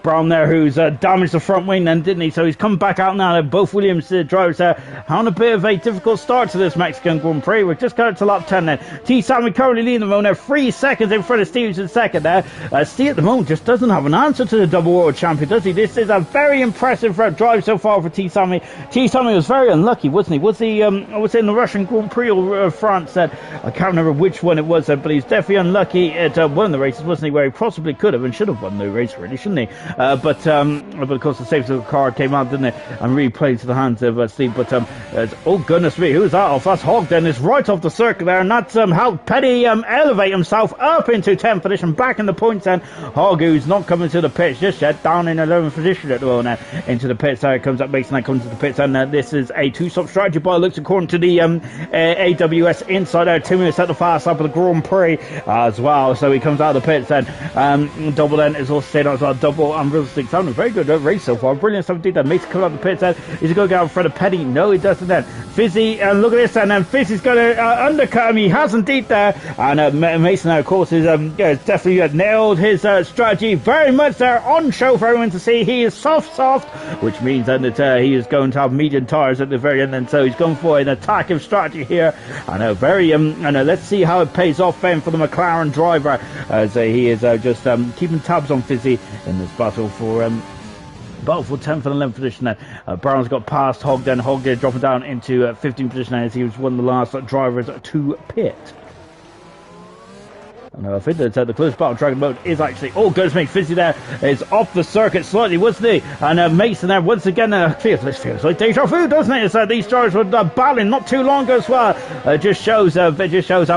Brown there, who's damaged the front wing then, didn't he? So he's come back out now. Both Williams drivers there on a bit of a difficult start to this Mexican Grand Prix. We've just got to lap 10 then. T. Sammy currently leading the moment there, 3 seconds in front of Stevens in second there. Steve at the moment just doesn't have an answer to the double world champion, does he? This is a very impressive drive so far for T. Sammy. T. Sammy was very unlucky, wasn't he? Was he was in the Russian Grand Prix or France? I can't remember which one it was, but he's definitely unlucky at one of the races, wasn't he? Where he possibly could have and should have won the race, really, shouldn't he? But of course the safety of the car came out, didn't it? And really played to the hands of Steve. But oh goodness me, who's that off? That's Hogden. It's right off the circuit there, and that's helped Petty elevate himself up into 10th position, back in the points. And Hog, who's not coming to the pits just yet, down in 11th position at the moment. Into the pits there comes up Mason, that comes to the pits, and this is a 2-stop strategy by looks according to the AWS Insider. Timmy has set the fast lap of the Grand Prix as well, so he comes out of the pits then. Double then is also staying out as well. Double and Rizzle Sticks having a very good race so far. Brilliant stuff indeed. That Mason comes out of the pits then. He's going to go out in front of Petty. No, he doesn't then. Fizzy, look at this, and then Fizzy's going to undercut him. He has indeed there. And Mason, of course, is definitely nailed his strategy very much there on show for everyone to see. He is soft, which means then that he is going to have medium tyres at the very end, and so he's going for an attacking strategy here. And let's see how it pays off then for the McLaren driver, as he is just keeping tabs on Fizzy in this battle for 10th and 11th position then. Brown's got past Hog dropping down into 15th position as he was one of the last drivers to pit. And I think that the close battle Dragon mode is actually, oh goodness me, Fizzy there is off the circuit slightly, wasn't he? And Mason there once again, feels like deja vu, doesn't it? It's, these drivers were battling not too long ago as well. It just shows how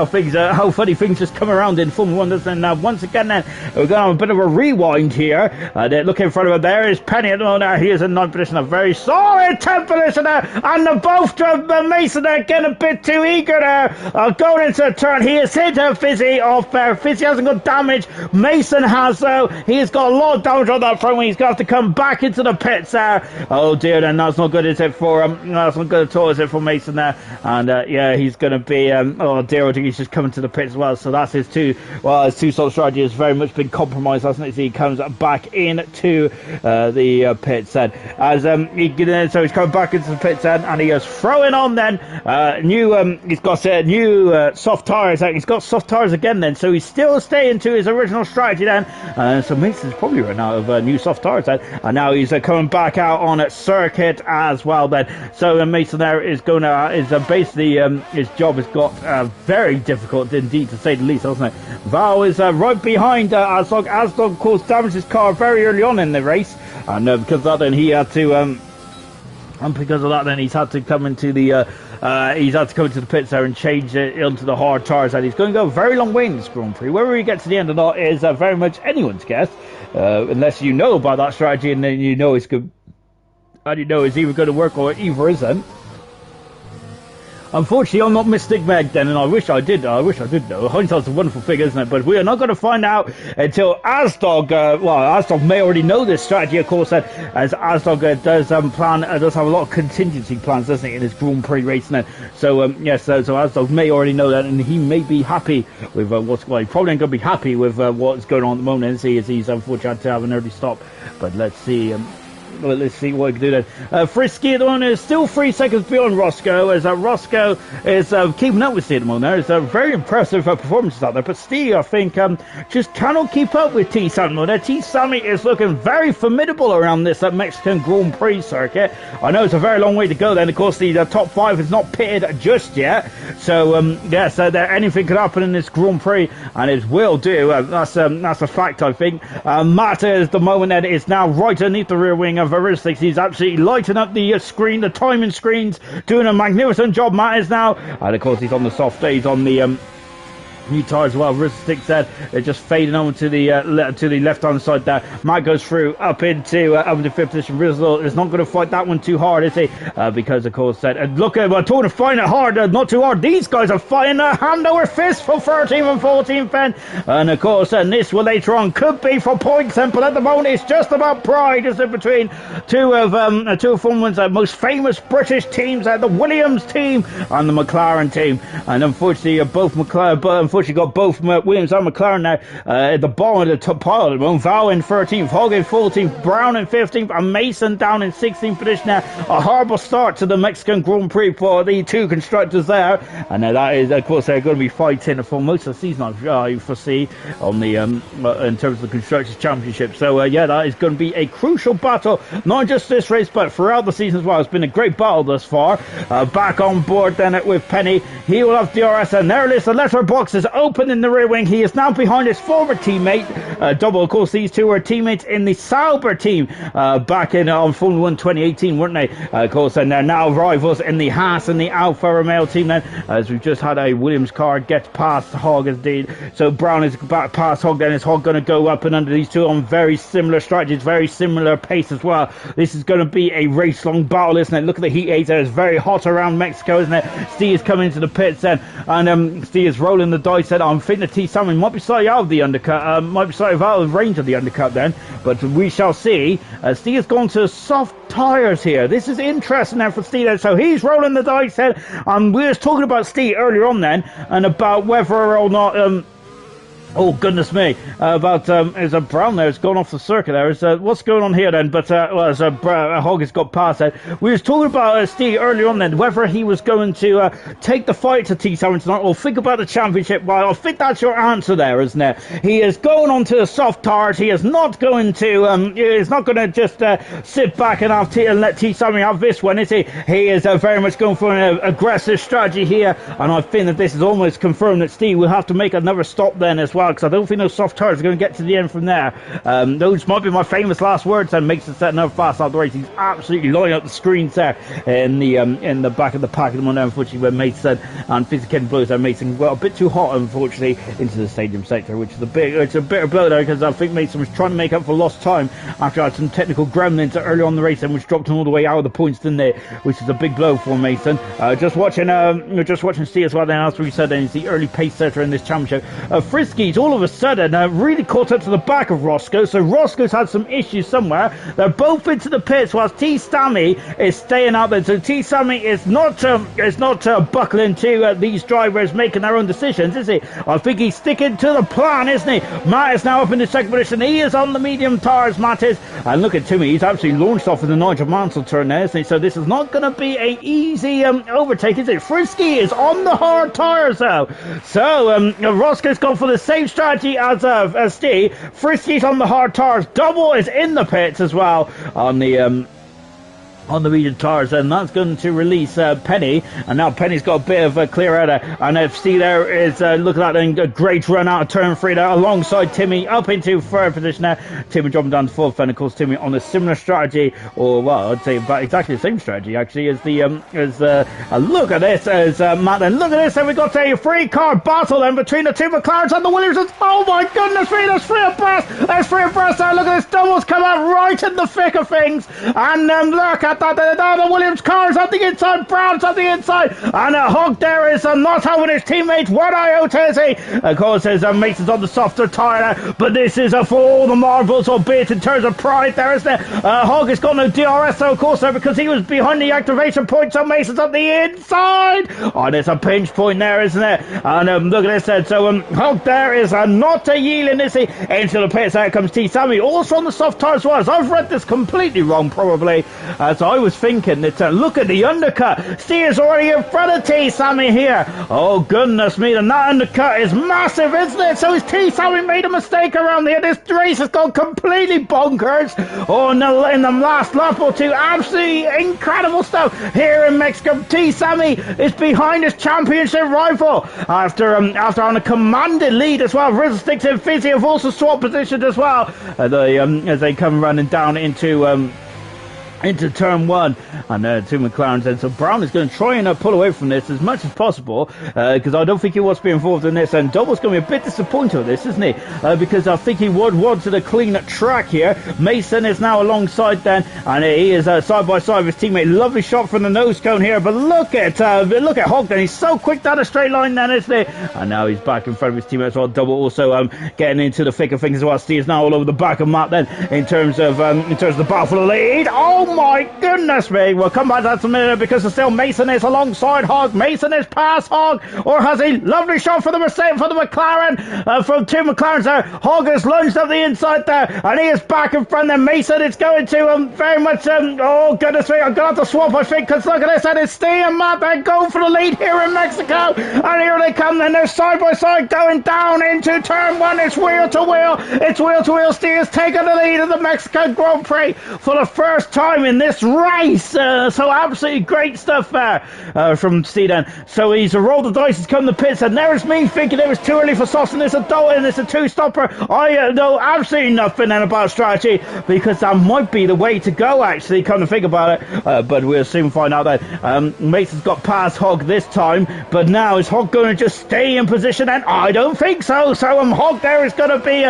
funny things just come around in Formula 1, doesn't it? Once again then, we're going to have a bit of a rewind here. Look in front of him, there is Penny at the moment. He is in 9th position, a very solid 10th position there, and both Mason there getting a bit too eager there, going into the turn. He has hit Fizzy off there. Fizzy hasn't got damage. Mason has, though. He's got a lot of damage on that front wing. He's going to have to come back into the pits there. Oh dear, then that's not good, is it, for that's not good at all, is it, for Mason there? And yeah, he's going to be oh dear, he's just coming to the pits as well. So that's his two-stop strategy has very much been compromised, hasn't it? So he comes back into the pits then, as so he's coming back into the pits then, and he is throwing on then he's got new soft tires. He's got soft tires again then, so he's still staying to his original strategy then. So Mason's probably run out of new soft tires then, and now he's coming back out on circuit as well then. So Mason there is going to basically his job has got very difficult indeed, to say the least, hasn't it? Val is right behind Asdog. Asdog, of course, damaged his car very early on in the race, and because of that, then he had to and because of that, then he's had to come into the pits there and change it onto the hard tires, and he's going to go a very long way in this Grand Prix. Whether he gets to the end or not is very much anyone's guess, unless you know about that strategy and then you know it's good, and you know it's either going to work or either isn't. Unfortunately, I'm not Mystic Meg then, and I wish I did know. Hindsight's a wonderful thing, isn't it? But we are not going to find out until Asdog, Asdog may already know this strategy, of course, as Asdog does have a lot of contingency plans, doesn't he, in his Grand Prix racing then. So, yes, so Asdog may already know that, and he may be happy with what's going on. He probably ain't going to be happy with what's going on at the moment, as he's unfortunately had to have an early stop. But let's see. Let's see what he can do then. Frisky at the moment is still 3 seconds beyond Roscoe, as Roscoe is keeping up with Steve at the moment. There's very impressive performances out there, but Steve, I think, just cannot keep up with T. Sammy there. T. Sammy is looking very formidable around this Mexican Grand Prix circuit. I know it's a very long way to go then. Of course, the top 5 is not pitted just yet, so yes, anything could happen in this Grand Prix, and it will do. That's a fact, I think. Matt is the moment that is now right underneath the rear wing of Veristics. He's absolutely lighting up the screen, the timing screens, doing a magnificent job. Matt is now, and of course he's on the soft days on the new tyres as well. Veristics said they're just fading over to the left hand side there. Matt goes through up into fifth position. Rizzle is not going to fight that one too hard, is he? Because of course and look at we're told to find it hard, not too hard. These guys are fighting a hand over fist for 13th and 14th then, and of course and this will later on could be for points then, but at the moment it's just about pride, is it, between two of Formula's most famous British teams, the Williams team and the McLaren team, and unfortunately both got both Williams and McLaren now at the bottom of the top pile at the moment. Val in 13th, Hogg in 14th, Brown in 15th, and Mason down in 16th position now. A horrible start to the Mexican Grand Prix for the two constructors there, and that is, of course, they're going to be fighting for most of the season, I foresee, on the in terms of the Constructors' Championship. So, yeah, that is going to be a crucial battle, not just this race, but throughout the season as well. It's been a great battle thus far. Back on board then with Penny. He will have DRS, and there it is. The letterbox is open in the rear wing. He is now behind his former teammate, Double. Of course, these two were teammates in the Sauber team back in on Formula 1 2018, weren't they? Of course, and they're now rivals in the Haas and the Alfa Romeo team then, as we've just had a Williams car get past Hogg indeed. So Brown is back past Hogg then. Is Hogg going to go up and under these two on very similar strategies, very similar pace as well? This is going to be a race-long battle, isn't it? Look at the heat aids there. It's very hot around Mexico, isn't it? Steve is coming into the pits then, and Steve is rolling the dice. I'm thinking that T. Salmon might be slightly out of the undercut, might be slightly out of range of the undercut then, but we shall see. Steve has gone to soft tyres here. This is interesting now for Steve, so he's rolling the dice then. We were talking about Steve earlier on then, and about whether or not oh goodness me! About is a Brown there has gone off the circuit there. Is what's going on here then? But as Hogg has got past that, we was talking about Steve earlier on then, whether he was going to take the fight to T. Salmon tonight, or think about the championship. Well, I think that's your answer there, isn't it? He is going on to the soft tires. He is not going to. He is not going to just sit back and let T. Salmon have this one, is he? He is very much going for an aggressive strategy here, and I think that this is almost confirmed that Steve will have to make another stop then as well, because I don't think those soft tires are going to get to the end from there. Those might be my famous last words, and makes it set another fast out the race. He's absolutely lining up the screens there in the back of the pack. And unfortunately, when Mason and Fizzy blows there, Mason got a bit too hot, unfortunately, into the stadium sector, which is a bitter blow there, because I think Mason was trying to make up for lost time after I had some technical gremlins early on in the race, and which dropped him all the way out of the points, didn't they? Which is a big blow for Mason. Just watching Steve as well. Then, as we said, then he's the early pace setter in this championship. Friskies all of a sudden really caught up to the back of Roscoe, so Roscoe's had some issues somewhere. They're both into the pits, whilst T. Stammy is staying out there. So T. Stammy is not buckling to these drivers making their own decisions, is he? I think he's sticking to the plan, isn't he? Matt is now up in the second position. He is on the medium tyres, Matt is, and look at Timmy, he's absolutely launched off in the Nigel Mansell turn there, isn't he? So this is not going to be an easy overtake, is it? Frisky is on the hard tyres though, so Roscoe's gone for the same same strategy as Steve. Frisky's on the hard tires. Double is in the pits as well on the medium tires, and that's going to release Penny, and now Penny's got a bit of a clear out, and FC there is look at that, and a great run out of turn 3 there alongside Timmy up into third position there. Timmy dropping down to fourth, and of course Timmy on a similar strategy, or well, I'd say about exactly the same strategy actually as the look at this as Matt, and look at this, and we got a 3-car battle then between the two McLarens and the Williamsons. Oh my goodness me, there's 3 abreast there. Look at this, doubles come out right in the thick of things, and look at that. The Williams car's on the inside, Brown's on the inside, and a hog there is not having his teammates. What iota is he? Of course, there's Mason's on the softer tyre, but this is for all the marbles, albeit in terms of pride there, isn't it? Hog has got no DRS, though, of course, there, because he was behind the activation point, so Mason's on the inside. Oh, there's a pinch point there, isn't it? And look at this, so Hog there is not yielding, is he? Into the pits, there comes T. Sammy, also on the soft tyre as well. I've read this completely was probably. So I was thinking that, look at the undercut. Steer's already in front of T. Sammy here. Oh, goodness me. And that undercut is massive, isn't it? So has T. Sammy made a mistake around here? This race has gone completely bonkers. Oh, in the last lap or two. Absolutely incredible stuff here in Mexico. T. Sammy is behind his championship rival after on a commanded lead as well. Rizzlesticks and Fizzy have also swapped positions as well as they come running down into turn 1, and two McLarens. And so Brown is going to try and pull away from this as much as possible, because I don't think he wants to be involved in this, and Double's going to be a bit disappointed with this, isn't he? Because I think he would want a clean track here. Mason is now alongside then, and he is side by side with his teammate. Lovely shot from the nose cone here, but look at Hogden. He's so quick down a straight line then, isn't he? And now he's back in front of his teammate as well. Double also getting into the thick of things as well. Steve's now all over the back of Matt then in terms of the battle for the lead. Oh my goodness me. We'll come back to that in a minute, because still Mason is alongside Hog. Mason is past Hog, or has he? Lovely shot for the Mercedes, for the McLaren, from two McLarens there. Hog has lunged up the inside there, and he is back in front. Then Mason is going to very much oh goodness me, I'm going to have to swap, I think, because look at this, and it's Steve and Matt. They're going for the lead here in Mexico, and here they come, and they're side by side going down into turn 1. It's wheel to wheel. Steve has taken the lead of the Mexican Grand Prix for the first time in this race. So absolutely great stuff there from Steve then. So he's rolled the dice, he's come to the pits, and there's me thinking it was too early for Sauce, and it's a two-stopper. I know absolutely nothing then about strategy, because that might be the way to go, actually, come to think about it. But we'll soon find out that Mason's got past Hog this time, but now is Hog going to just stay in position? And I don't think so. So Hog there is going to be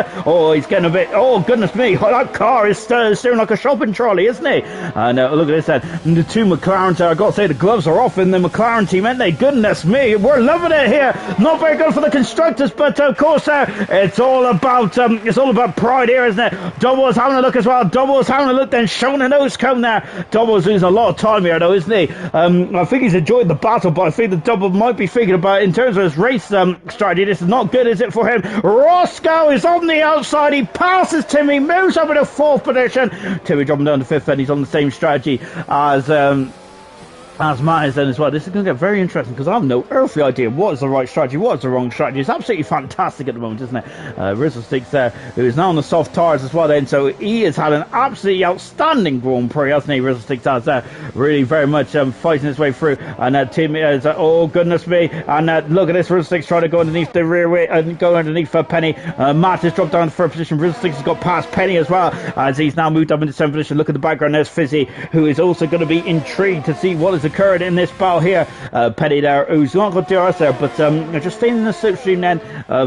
he's getting a bit, oh goodness me, that car is steering like a shopping trolley, isn't he? And look at this then, the two McLarens there. I've got to say the gloves are off in the McLaren team, aren't they? Goodness me, we're loving it here. Not very good for the constructors, but of course it's all about pride here, isn't it? Double's having a look as well. Double's having a look, then showing a nose cone there. Double's losing a lot of time here though, isn't he? I think he's enjoyed the battle, but I think the Double might be thinking about it in terms of his race strategy. This is not good, is it, for him? Roscoe is on the outside. He passes Timmy, moves up into fourth position. Timmy dropping down to fifth, and he's on the same strategy as Matt is then as well. This is going to get very interesting, because I have no earthly idea what is the right strategy, what is the wrong strategy. It's absolutely fantastic at the moment, isn't it? Rizzlesticks there, who is now on the soft tyres as well then, so he has had an absolutely outstanding Grand Prix, hasn't he? Rizzlesticks has really very much fighting his way through, and Tim is, oh goodness me, and look at this, Rizzlesticks trying to go underneath the rear wheel, and go underneath for Penny. Matt has dropped down to third position. Rizzlesticks has got past Penny as well, as he's now moved up into seventh position. Look at the background, there's Fizzy, who is also going to be intrigued to see what has occurred in this battle here. Penny there, who's not got DRS there, but just staying in the slipstream then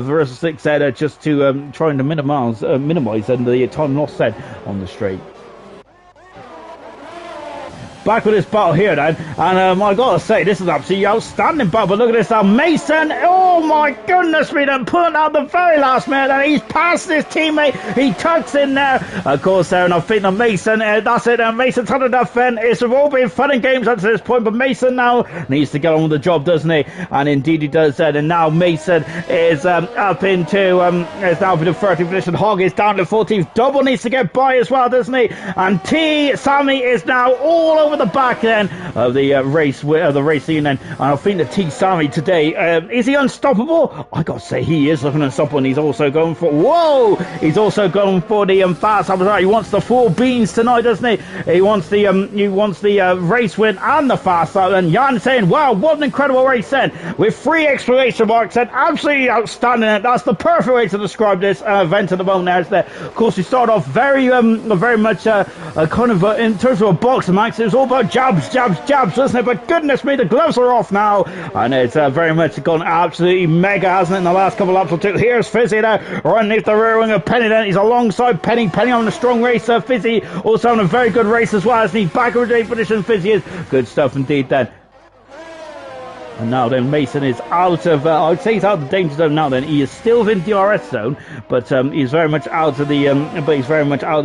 versus 6 there, just to trying to minimise the time lost then on the straight. Back with this battle here then, and I gotta say, this is absolutely outstanding battle. But look at this now, Mason, oh my goodness me, then pulling out the very last minute, and he's past his teammate, he tucks in there, of course there, and I think that Mason, that's it, Mason's had enough then. It's all been fun and games up to this point, but Mason now needs to get on with the job, doesn't he? And indeed he does that, and now Mason is up into 30th position. Hog is down to 14th, Double needs to get by as well, doesn't he? And Sammy is now all over of the back then of the race scene then. And I think that T Sammy today, is he unstoppable? I gotta say he is looking unstoppable, and he's also going for, whoa, he's also going for the fast up. He wants the 4 beans tonight, doesn't he? He wants the race win and the fast up. And Jan saying, wow, what an incredible race then, with 3 exclamation marks then. Absolutely outstanding. That's the perfect way to describe this event at the moment. Of course, we start off very much kind of in terms of a boxing match. It was all about jabs, wasn't it? But goodness me, the gloves are off now, and it's very much gone absolutely mega, hasn't it, in the last couple of laps or two. Here's Fizzy now, right underneath the rear wing of Penny then. He's alongside Penny on a strong race. Fizzy also on a very good race as well, isn't he? Back of the position, Fizzy is. Good stuff indeed then. And now then Mason is out of, I'd say he's out of the danger zone now then. He is still in DRS zone, but he's very much out of the,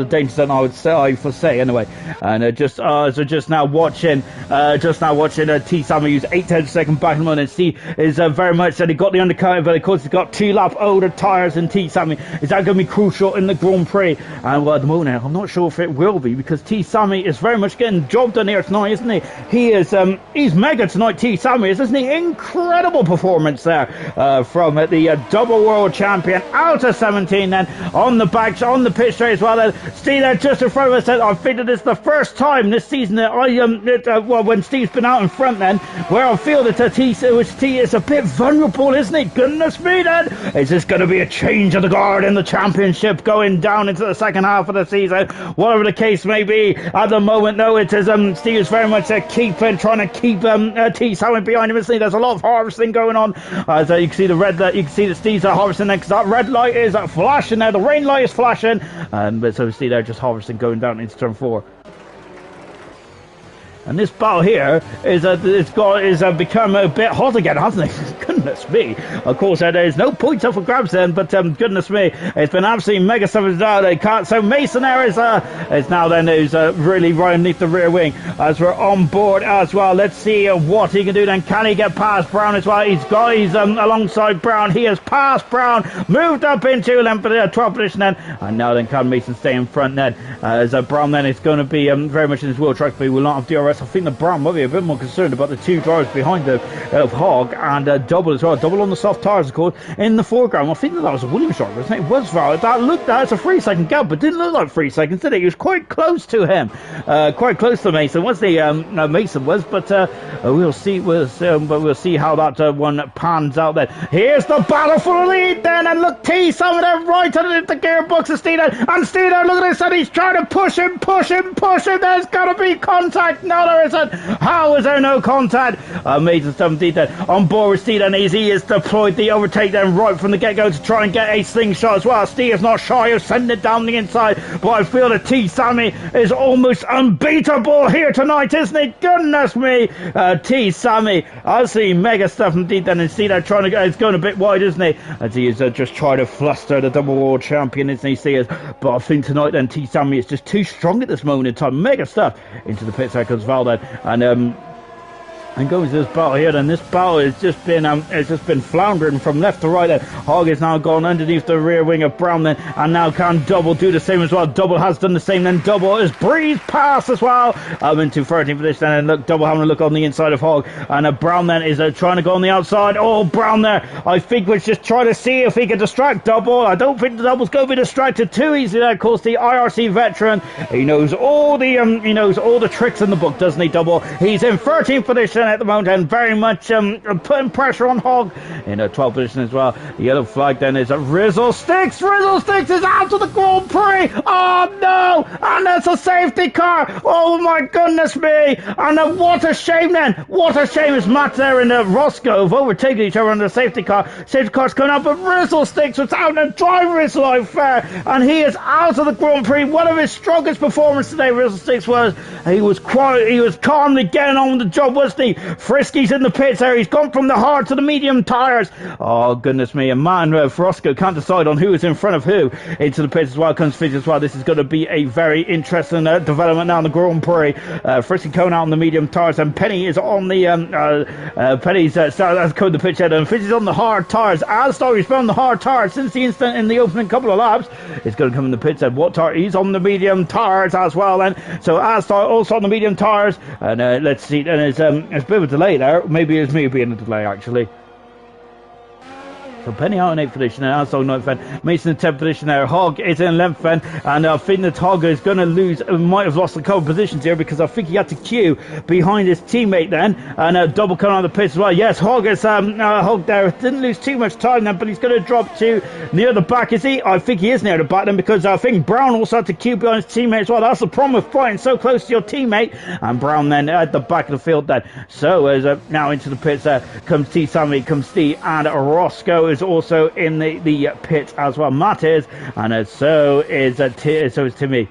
danger zone, I would say, anyway. And just now watching T Sammy use 8/10 second back in the moment. See is very much that he got the undercut, but of course he's got 2 lap older tyres than T Sammy. Is that going to be crucial in the Grand Prix? And well, at the moment I'm not sure if it will be, because T Sammy is very much getting job done here tonight, isn't he? He's mega tonight, T Sammy, isn't he? Incredible performance there from the double world champion, out of 17 then, on the pit straight as well then. Steve there just in front of us. I think that it's the first time this season that when Steve's been out in front then, where I feel that T is a bit vulnerable, isn't he? Goodness me then, is this going to be a change of the guard in the championship going down into the second half of the season? Whatever the case may be, at the moment though, it is Steve is very much trying to keep T Sammy behind him, isn't he? There's a lot of harvesting going on. So you can see the red light, you can see that Steve's harvesting there, because that red light is flashing there, the rain light is flashing, but so you see there just harvesting going down into turn 4. And this battle here is become a bit hot again, hasn't it? Goodness me. Of course, there's no points up for grabs then, but goodness me, it's been absolutely mega stuff as well. They can't. So Mason there is now then who's really right underneath the rear wing as we're on board as well. Let's see what he can do then. Can he get past Brown as well? He's alongside Brown. He has passed Brown, moved up into 12th position then, and now then can Mason stay in front then, as Brown then is going to be very much in his wheel track, but he will not have DRS. I think the Brown might be a bit more concerned about the 2 drivers behind the Hogg and Double as well. Double on the soft tyres, of course, in the foreground. I think that was a Williams driver, wasn't it? It was valid. That's a 3-second gap, but didn't look like 3 seconds, did it? He was quite close to him, quite close to Mason. Mason was, but we'll see. We'll see how that one pans out then. Here's the battle for the lead then, and look, T Sammy there right underneath the gearbox of Steiner, and Steiner, look at this, and he's trying to push him. There's got to be contact. No, there isn't. How is there no contact? Amazing stuff indeed then. On board with Steve, and he has deployed the overtake then right from the get-go to try and get a slingshot as well. Steve is not shy of sending it down the inside, but I feel that T Sammy is almost unbeatable here tonight, isn't he? Goodness me, T Sammy, absolutely mega stuff indeed then. And Steve there trying to go, it's going a bit wide, isn't he? As he is just trying to fluster the double world champion, isn't he? See, but I think tonight then T Sammy is just too strong at this moment in time. Mega stuff into the pit circle as well then, and going to this battle here, then this battle has just been floundering from left to right. Then Hogg has now gone underneath the rear wing of Brown then, and now can Double do the same as well. Double has done the same, then Double is breezed past as well into 13th position, and look, Double having a look on the inside of Hogg, and Brown then is trying to go on the outside. Oh, Brown there, I think was just trying to see if he can distract Double. I don't think the Double's going to be distracted too easily. Of course, the IRC veteran, he knows all the tricks in the book, doesn't he? Double, he's in 13th position at the moment, and very much putting pressure on Hogg in a 12th position as well. The yellow flag then is a Rizzle Sticks is out of the Grand Prix. Oh no, and that's a safety car. Oh my goodness me, and what a shame then, what a shame. Is Matt there and Roscoe have overtaken each other on the safety car's coming up, but Rizzle Sticks was out and driver is life fair, and he is out of the Grand Prix. One of his strongest performances today, Rizzle Sticks was. He was calmly getting on with the job, wasn't he? Frisky. Frisky's in the pits there. He's gone from the hard to the medium tyres. Oh, goodness me. And man, Roscoe can't decide on who is in front of who. Into the pits as well comes Fizzy as well. This is going to be a very interesting development now in the Grand Prix. Frisky going out on the medium tyres, and Penny is on the Penny's that's code the pitch head, and Fizzy's on the hard tyres. Astor been on the hard tyres since the incident in the opening couple of laps. It's going to come in the pits head. What tyre? He's on the medium tyres as well then. So Astor also on the medium tyres, and let's see, and it's a bit of a delay there. Maybe it's me being a delay actually. So Penny out in 8th position, and also 9th then. Mason in 10th position there. Hogg is in 11th then, and I think that Hogg is going to lose, might have lost a couple of positions here, because I think he had to queue behind his teammate then, and double cut on the pitch as well. Yes, Hogg is, Hogg there didn't lose too much time then, but he's going to drop to near the back, is he? I think he is near the back then, because I think Brown also had to queue behind his teammate as well. That's the problem with flying so close to your teammate, and Brown then at the back of the field then. So as now into the pits comes T. Sammy, comes Steve, and Roscoe is also in the pit as well. Matt is, and so is Timmy.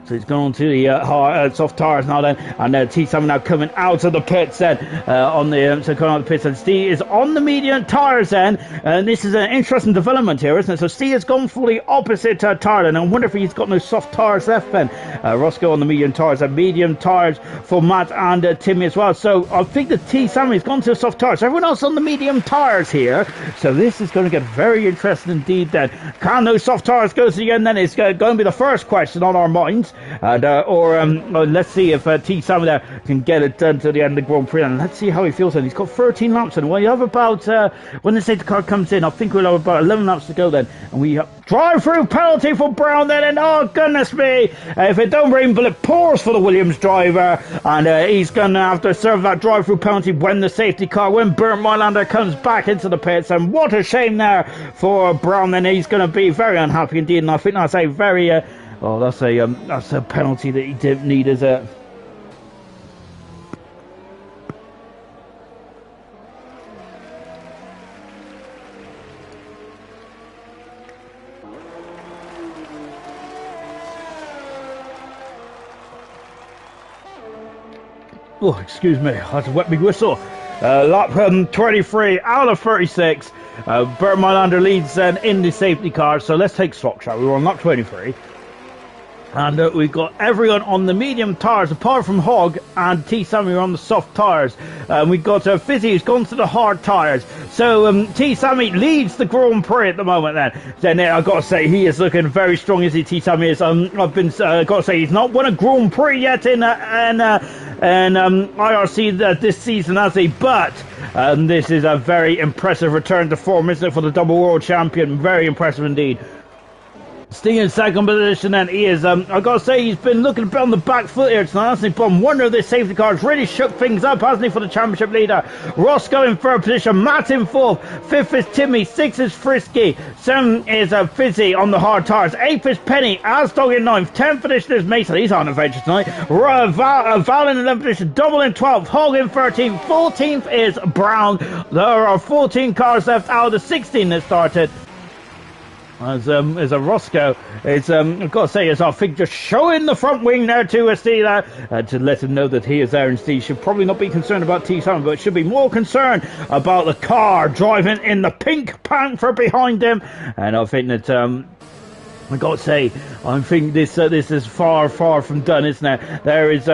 So it's gone on to the soft tyres now then, and T7 now coming out of the pits then, on the so coming out of the pits, and Steve is on the medium tyres then, and this is an interesting development here, isn't it? So Steve has gone fully opposite tyre, and I wonder if he's got no soft tyres left then. Roscoe on the medium tyres, and medium tyres for Matt and Timmy as well. So I think the T7 has gone to the soft tyres. So everyone else on the medium tyres here. So this is going to get very interesting indeed then. Can those soft tyres go to the end then? It's going to be the first question on our minds. And let's see if T7 there can get it done to the end of the Grand Prix, and let's see how he feels then. He's got 13 laps, and we have about when the safety car comes in, I think we'll have about 11 laps to go then, and we drive through penalty for Brown then, and oh goodness me, if it don't rain, but it pours for the Williams driver, and he's going to have to serve that drive through penalty when the safety car, when Bernd Mailander comes back into the pits, and what a shame there for Brown then. He's going to be very unhappy indeed, and I think that's a very oh, that's a penalty that he didn't need, is it? Oh, excuse me, I had to wet my whistle. Lap 23 out of 36. Bernd Mailander leads then in the safety car, so let's take stock, shall we? We're on lap 23. And we've got everyone on the medium tyres, apart from Hogg and T. Sammy on the soft tyres. We've got Fizzy, who's gone to the hard tyres. So T. Sammy leads the Grand Prix at the moment then. I've got to say, he is looking very strong, as T. Sammy is. I've been got to say, he's not won a Grand Prix yet in IRC this season, has he? But this is a very impressive return to form, isn't it, for the double world champion? Very impressive indeed. Sting in second position, and he is, I've got to say, he's been looking a bit on the back foot here tonight, hasn't he? But I'm wondering if this safety car has really shook things up, hasn't he, for the championship leader? Roscoe in third position, Matt in fourth, fifth is Timmy, sixth is Frisky, seventh is Fizzy on the hard tyres, eighth is Penny, Asdog in ninth, 10th position is Mason, he's on adventure tonight, Val in 11th position, Double in 12th, Hogg in 13th, 14th is Brown. There are 14 cars left out of the 16 that started. As a Roscoe, it's I've got to say, as I think just showing the front wing there to Steve to let him know that he is there, and Steve should probably not be concerned about T7, but should be more concerned about the car driving in the pink Panther behind him. And I think that I got to say, I think this is far from done, isn't it? There's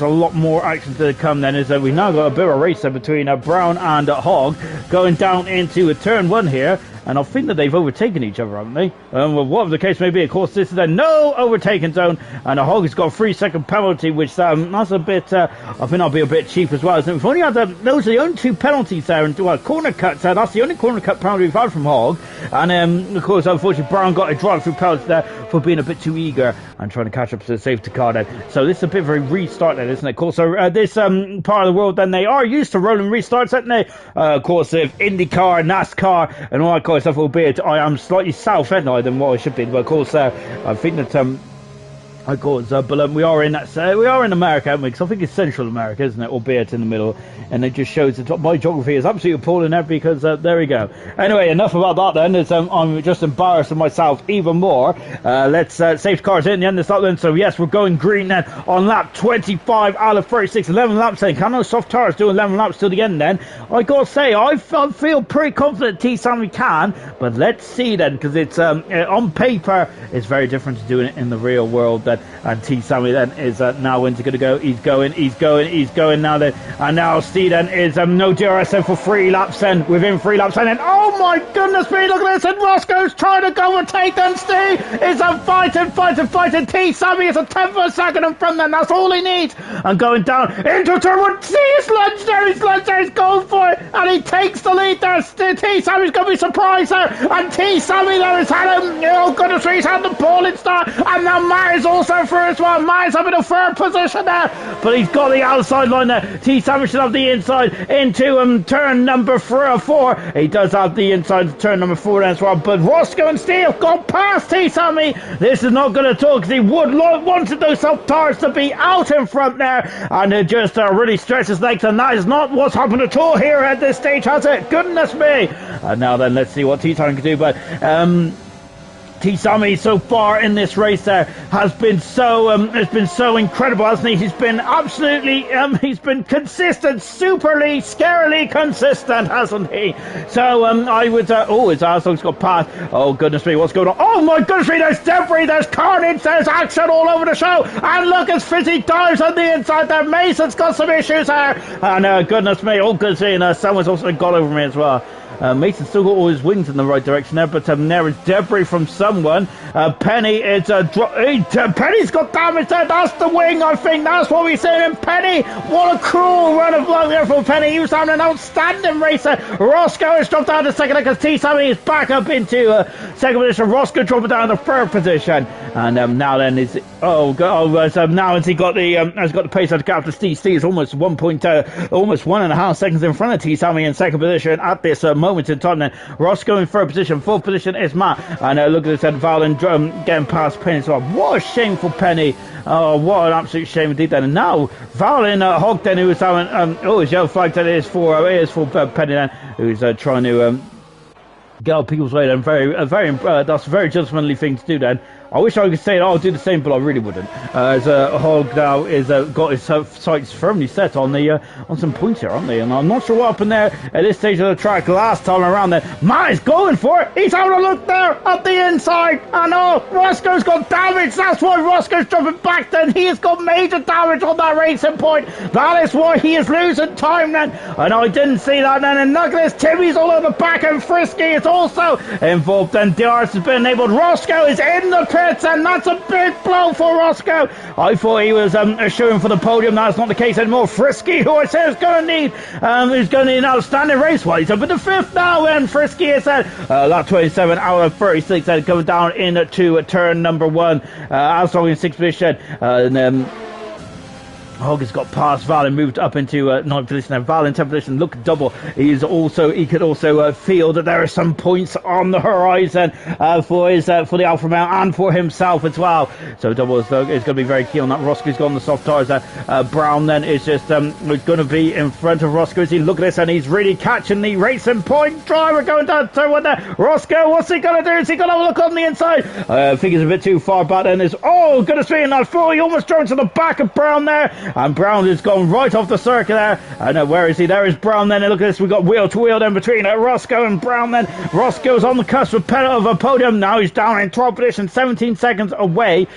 a lot more action to come. Then is we now got a bit of a race there between Brown and Hogg going down into turn one here. And I think that they've overtaken each other, haven't they? Well, whatever the case may be, of course, this is a no overtaking zone, and Hogg has got a 3-second penalty, which that's a bit, I think that'll be a bit cheap as well. Isn't it? We've only had those are the only two penalties there, and corner cuts. That's the only corner cut penalty we've had from Hogg, and of course, unfortunately, Brown got a drive-through penalty there for being a bit too eager and trying to catch up to the safety car then. So this is a bit of a restart then, isn't it? Of course, so this part of the world, then they are used to rolling restarts, aren't they? Of course, if IndyCar, NASCAR, and all that kind of stuff, albeit I am slightly south, aren't I, than what I should be. But of course, I think that Of course, but we are in America, aren't we? Because I think it's Central America, isn't it? Albeit in the middle, and it just shows that my geography is absolutely appalling there. Because there we go. Anyway, enough about that. Then, as I'm just embarrassing myself even more. Let's safety cars in the end of this lap then. So yes, we're going green then on lap 25 out of 36, 11 laps. Then can those soft tires do 11 laps till the end? Then I gotta say, I feel pretty confident T Sammy can, but let's see then, because it's on paper it's very different to doing it in the real world. And T Sammy then is now when's he going to go? He's going now then. And now Steve then is no DRS then for 3 laps then, within 3 laps. And then, oh my goodness me, look at this. And Roscoe's trying to overtake them. Steve is fighting. T Sammy is a tenth of a second in front then. That's all he needs. And going down into turn 1. See, he's lunged there. He's going for it. And he takes the lead there. T Sammy's going to be surprised there. And T Sammy there has had him. Oh goodness me, he's had the ball in start. And now Matt is also first one. Matt's up in a third position there, but he's got the outside line there. T Sammy should have the inside into turn number 3 or 4. He does have the inside to turn number 4 as well, but Roscoe and Steve got past T Sammy. This is not going to talk, because he wanted those soft tires to be out in front there, and it just really stretched his legs, and that is not what's happened at all here at this stage, has it? Goodness me. And now then, let's see what T Sammy can do, but T Sammy so far in this race there has been so incredible, hasn't he? He's been absolutely he's been consistent, superly, scarily consistent, hasn't he? So I would his arsehole's got past. Oh goodness me, what's going on? Oh my goodness me, there's debris, there's carnage, there's action all over the show, and look, as Fizzy dives on the inside there. Mason's got some issues there, and goodness me, oh goodness me, and someone's also got over me as well. Mason's still got all his wings in the right direction there, but there is debris from someone. Penny is Penny's got damage there. That's the wing, I think. That's what we're saying. And Penny, what a cruel run of luck there for Penny. He was having an outstanding race there. Roscoe has dropped down to second because T Sammy is back up into second position. Roscoe dropping down to third position, and now then is so now has he got the pace out of gap to Steve. Steve is almost almost 1.5 seconds in front of T Sammy in second position at this moment in time. Then Roscoe in third position. Fourth position is Matt, and look at this, Valen getting past Penny. So what a shame for Penny. Oh, what an absolute shame indeed then. And now Valen Hogden, who was having his yellow flag that is for Penny then, who's trying to get out people's way then. That's a very gentlemanly thing to do then. I wish I could say I'll do the same, but I really wouldn't. As Hogg now is got his sights firmly set on some points here, aren't they? And I'm not sure what happened there at this stage of the track last time around. There, Matt is going for it. He's having a look there at the inside, and Roscoe's got damage. That's why Roscoe's dropping back. Then he has got major damage on that racing point. That is why he is losing time then. And I didn't see that then. And look at this, Timmy's all over the back, and Frisky is also involved. And DRS has been enabled. Roscoe is in the pits, and that's a big blow for Roscoe. I thought he was shooting for the podium. That's not the case anymore. Frisky, who I said is going to need an outstanding race. Well, he's up in the fifth now, and Frisky is at lap 27 out of 36, and coming down into turn number 1. Armstrong in sixth position, and Hogg has got past Valen, moved up into ninth position, and Valen 10th position. Look, double. He could also feel that there are some points on the horizon for the Alfa Romeo and for himself as well. So double is going to be very key on that. Roscoe's got on the soft tires there. Brown then is just going to be in front of Roscoe. Look at this, and he's really catching the racing point. Driver going down turn 1 there. Roscoe, what's he going to do? Is he going to have a look on the inside? I think he's a bit too far back then. Goodness me, and I thought he almost drove to the back of Brown there. And Brown has gone right off the circuit there. I know, where is he? There is Brown then. And look at this, we've got wheel to wheel then between Roscoe and Brown then. Roscoe's on the cusp of a podium. Now he's down in 12th position, 18 seconds away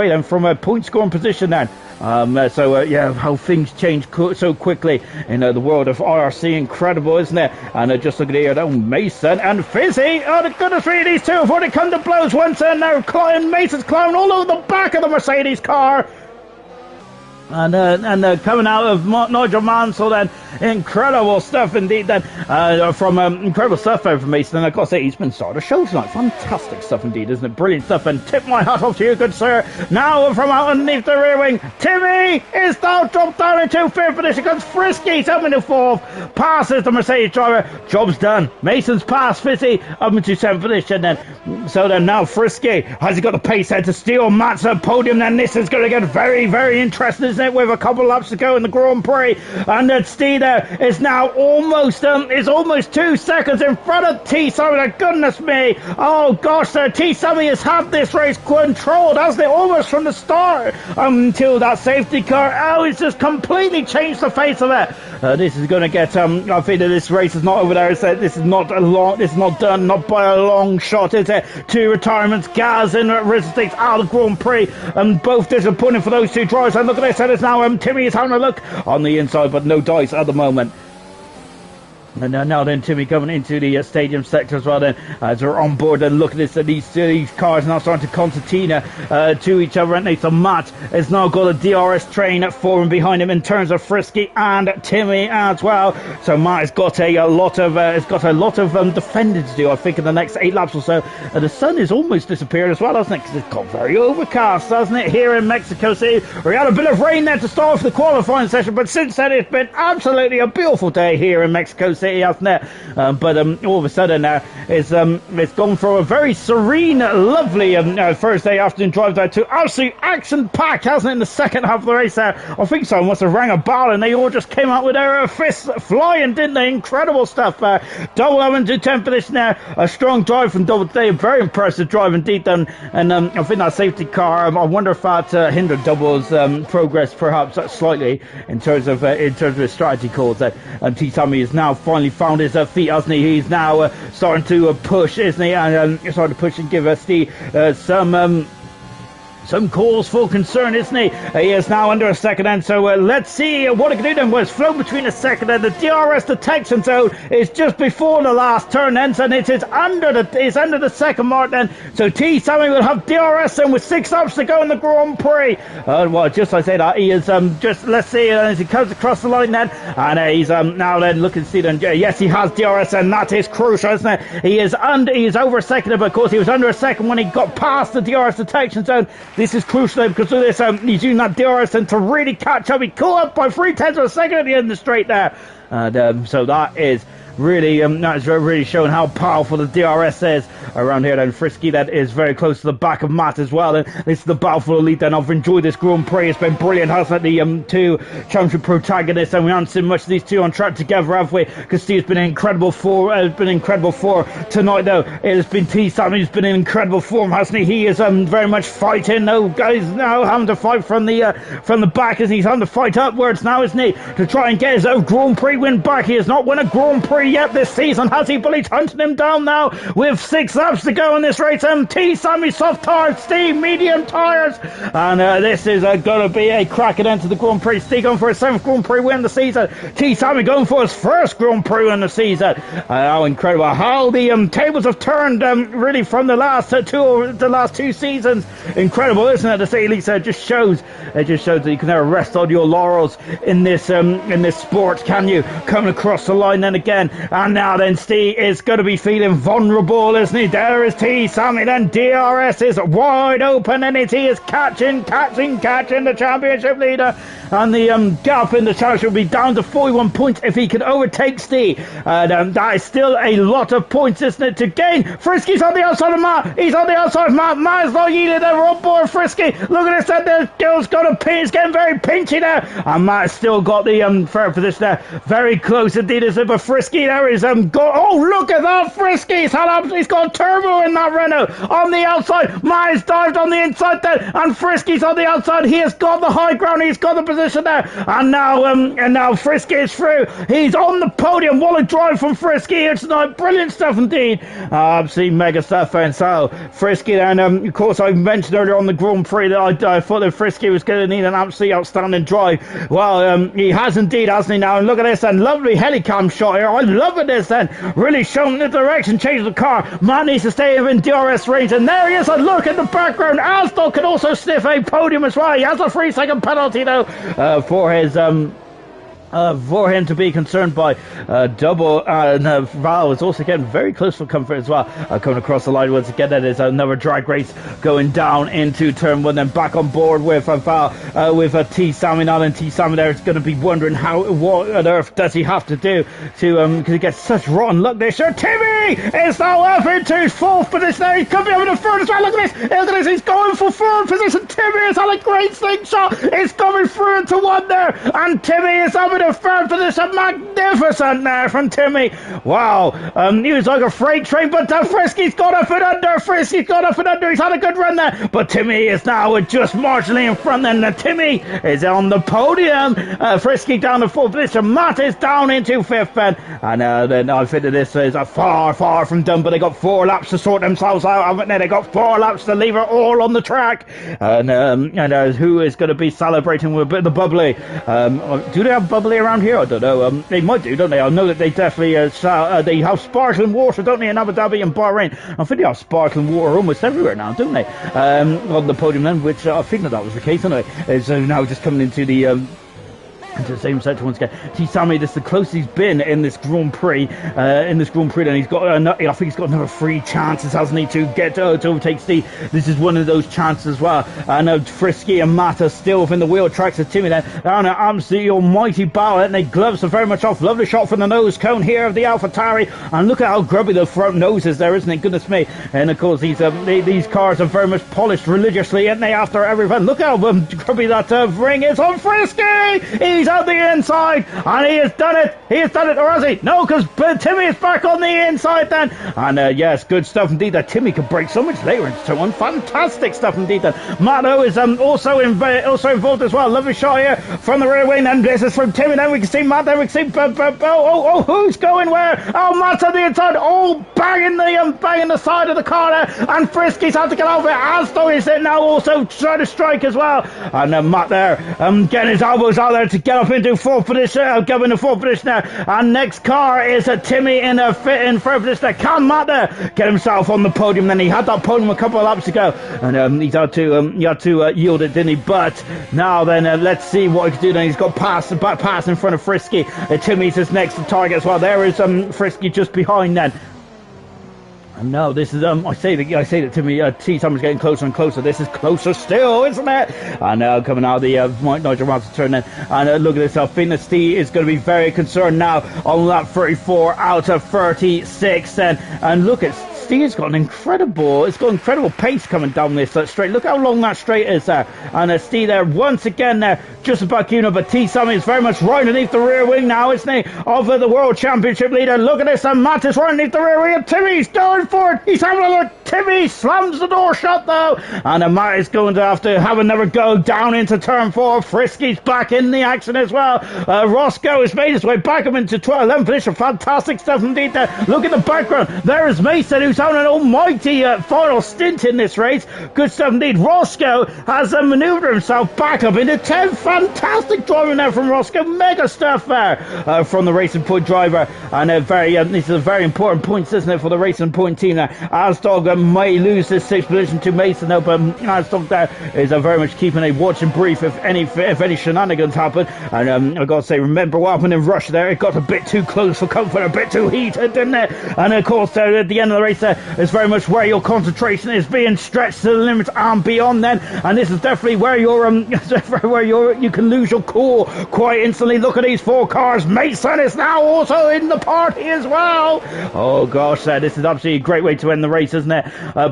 then from a point scoring position then. How things change so quickly in the world of IRC. Incredible, isn't it? And just look at here, Mason and Fizzy. Oh, the goodness me, these two have already come to blows once, and now Mason's climbing all over the back of the Mercedes car. And coming out of Nigel Mansell then, incredible stuff indeed then, incredible stuff there from Mason. And I've got to say, he's been starting the show tonight. Fantastic stuff indeed, isn't it? Brilliant stuff, and tip my hat off to you, good sir. Now from out underneath the rear wing, Timmy is now dropped down into fifth position because Frisky's up into fourth, passes the Mercedes driver. Job's done. Mason's passed Fizzy up into seventh position then. So then now Frisky has he got the pace there to steal Matt's podium. Then this is going to get very, very interesting, isn't it? With a couple laps to go in the Grand Prix, and that Steve there is now almost 2 seconds in front of T Sammy. Goodness me! Oh gosh, T Sammy has had this race controlled, hasn't it? Almost from the start until that safety car. Oh, it's just completely changed the face of it. This is going to get. I think that this race is not over there. This is not done, not by a long shot, is it? 2 retirements, Gaz and Rizzsticks out of the Grand Prix, and both disappointing for those 2 drivers. And look at this, and it's now Timmy is having a look on the inside, but no dice at the moment. And now then Timmy coming into the stadium sector as well then, as we're on board and look at this, these cars now starting to concertina to each other, and so Matt has now got a DRS train forming behind him in terms of Frisky and Timmy as well. So Matt has got a lot of defending to do, I think, in the next 8 laps or so. The sun is almost disappeared as well, hasn't it? Because it's got very overcast, hasn't it, here in Mexico City. We had a bit of rain there to start off the qualifying session, but since then it's been absolutely a beautiful day here in Mexico City, hasn't it? But all of a sudden it's gone from a very serene, lovely Thursday afternoon drive there to absolute action-packed, hasn't it, in the second half of the race there. I think someone must have rang a bell and they all just came out with their fists flying, didn't they? Incredible stuff. Double 11 to 10 position there. A strong drive from Double Day. Very impressive drive indeed done. And I think that safety car, I wonder if that hindered Double's progress perhaps slightly in terms of his strategy calls. And T. Sammy is now finally found his feet, hasn't he? He's now starting to push, isn't he? And starting to push and give Steve some cause for concern, isn't he? He is now under a second end, so let's see what he can do then. Was flow between a second and the DRS detection zone is just before the last turn then, and it is under the second mark then. So T Sammy will have DRS then with 6 laps to go in the Grand Prix. Well, just like I say that, he is just, let's see, as he comes across the line then, and he's now then looking to see then, yes, he has DRS, and that is crucial, isn't it? He is over a second, but of course he was under a second when he got past the DRS detection zone. This is crucial because of this, he's using that DRS and to really catch up. He caught up by 0.3 of a second at the end of the straight there. And so that is really showing how powerful the DRS is around here. Then Frisky that is very close to the back of Matt as well. And this is the battle for the lead. Then I've enjoyed this Grand Prix. It's been brilliant, hasn't it? The 2 championship protagonists, and we haven't seen much of these 2 on track together, have we? Because Steve's been in incredible form. Tonight though. It has been T Sammy who's been in incredible form, hasn't he? He is very much fighting. No guys now having to fight from the back, as he's having to fight upwards now, isn't he? To try and get his own Grand Prix win back. He has not won a Grand Prix yet this season, has he? But he's hunting him down now with 6 laps to go in this race. T Sammy soft tires, Steve medium tires, and this is going to be a cracking end to the Grand Prix. Steve going for his 7th Grand Prix win of the season. T Sammy going for his 1st Grand Prix win of the season. How incredible! How the tables have turned really from the last 2 seasons. Incredible, isn't it? To say least, it just shows that you can never rest on your laurels in this sport, can you? Coming across the line then again. And now then Steve is going to be feeling vulnerable, isn't he? There is T Sammy, then DRS is wide open, and he is catching the championship leader, and the gap in the championship will be down to 41 points if he can overtake Steve. And that is still a lot of points, isn't it, to gain. Frisky's on the outside of Matt. He's on the outside of Matt. Matt's not yielding there. We're on board Frisky. Look at this, the girl's got a pin. It's getting very pinchy there, and Matt's still got the third position there. Very close indeed, is it? But Frisky there is oh, look at that. Frisky, he's got turbo in that Renault on the outside. Matt has dived on the inside there, and Frisky's on the outside. He has got the high ground. He's got the position there, and now Frisky is through. He's on the podium. What a drive from Frisky. It's not brilliant stuff indeed. Absolutely mega stuff. And so Frisky, and of course I mentioned earlier on the Grand Prix that I thought that Frisky was going to need an absolutely outstanding drive. Well, he has indeed, hasn't he? Now, and look at this, and lovely helicam shot here. I love this then, really showing the direction change of the car. Matt needs to stay in DRS range, and there he is, and look in the background. Aston can also sniff a podium as well. He has a 3-second penalty though for him to be concerned by double. Val is also getting very close for comfort as well. Coming across the line once again, that is another drag race going down into turn 1, then back on board with Val with T Sammy now. And T Sammy there is going to be wondering what on earth does he have to do to because he gets such rotten luck there. Sure, Timmy Timmy is now up into fourth position. He could be over the third as well. Look at this. Look at this. He's going for third position. Timmy is on a great slingshot. It's coming through into one there. And Timmy is up in the third position. Magnificent there from Timmy. Wow. He was like a freight train, but Frisky's got up and under. Frisky's got up and under. He's had a good run there. But Timmy is now just marginally in front. And Timmy is on the podium. Frisky down to fourth position. Matt is down into fifth then. And then I think that this is far from done, but they got 4 laps to sort themselves out, haven't they? They got 4 laps to leave it all on the track. And who is going to be celebrating with a bit of the bubbly? Do they have bubbly around here? I don't know. They might do, don't they? I know that they definitely they have sparkling water, don't they, in Abu Dhabi and Bahrain? I think they have sparkling water almost everywhere now, don't they? On the podium then, which I think that was the case anyway. Is now just coming into the same sector once again. T-Sammy, this is the closest he's been in this Grand Prix. And he's got, I think he's got another 3 chances, hasn't he, to get to overtake Steve. This is one of those chances as well. And Frisky and Matt are still within the wheel tracks of Timmy then. And an absolutely almighty battle, and the gloves are very much off. Lovely shot from the nose cone here of the AlphaTauri. And look at how grubby the front nose is there, isn't it? Goodness me. And of course, these cars are very much polished religiously, aren't they, after every run? Look how grubby that ring is on Frisky! He's on the inside, and he has done it. He has done it, or has he? No, because Timmy is back on the inside then. And yes, good stuff indeed. That Timmy could break so much later into turn 1. Fantastic stuff indeed. Then Matto is also involved as well. Lovely shot here from the rear wing, and this is from Timmy. Then we can see Matt. Then we can see who's going where? Oh, Matt's on the inside. Oh, banging the side of the car there, and Frisky's had to get over it. Aston is now also trying to strike as well. And Matt there, getting his elbows out there to get up into fourth position, going to fourth position there. And next car is Timmy in third position there. Can Matt there get himself on the podium? Then he had that podium a couple of laps ago, and he had to yield it, didn't he? But now then, let's see what he can do. Then he's got back pass in front of Frisky. Timmy's his next target as well. There is Frisky just behind then. No, this is I say that Timmy T-Sammy's getting closer and closer. This is closer still, isn't it? And now coming out of the Nigel Mansell turn then, and look at this. I think that Steve is going to be very concerned now on lap 34 out of 36 then. And look at Steve's got incredible pace coming down this straight. Look how long that straight is there. And Steve there once again there, just about Kuno, but T-Sammy is very much right underneath the rear wing now, isn't he, of the World Championship leader. Look at this, and Matt is right underneath the rear wing, and Timmy's going for it. He's having a look. Timmy slams the door shut though, and Matt is going to have another go down into turn 4. Frisky's back in the action as well. Roscoe has made his way back up into 11th position. Fantastic stuff indeed there. Look at the background. There is Mason, who's having an almighty final stint in this race. Good stuff indeed. Roscoe has manoeuvred himself back up into 10th. Fantastic driving there from Roscoe. Mega stuff there from the Racing Point driver. And this is a very important point, isn't it, for the Racing Point team there. Asdog may lose this 6th position to Mason though, but Asdog there is very much keeping a watching brief if any shenanigans happen. And I've got to say, remember what happened in Russia there? It got a bit too close for comfort, a bit too heated, didn't it? And of course at the end of the race there is very much where your concentration is being stretched to the limits and beyond then. And this is definitely where you can lose your cool quite instantly. Look at these 4 cars. Mason is now also in the party as well. Oh gosh, this is absolutely a great way to end the race, isn't it?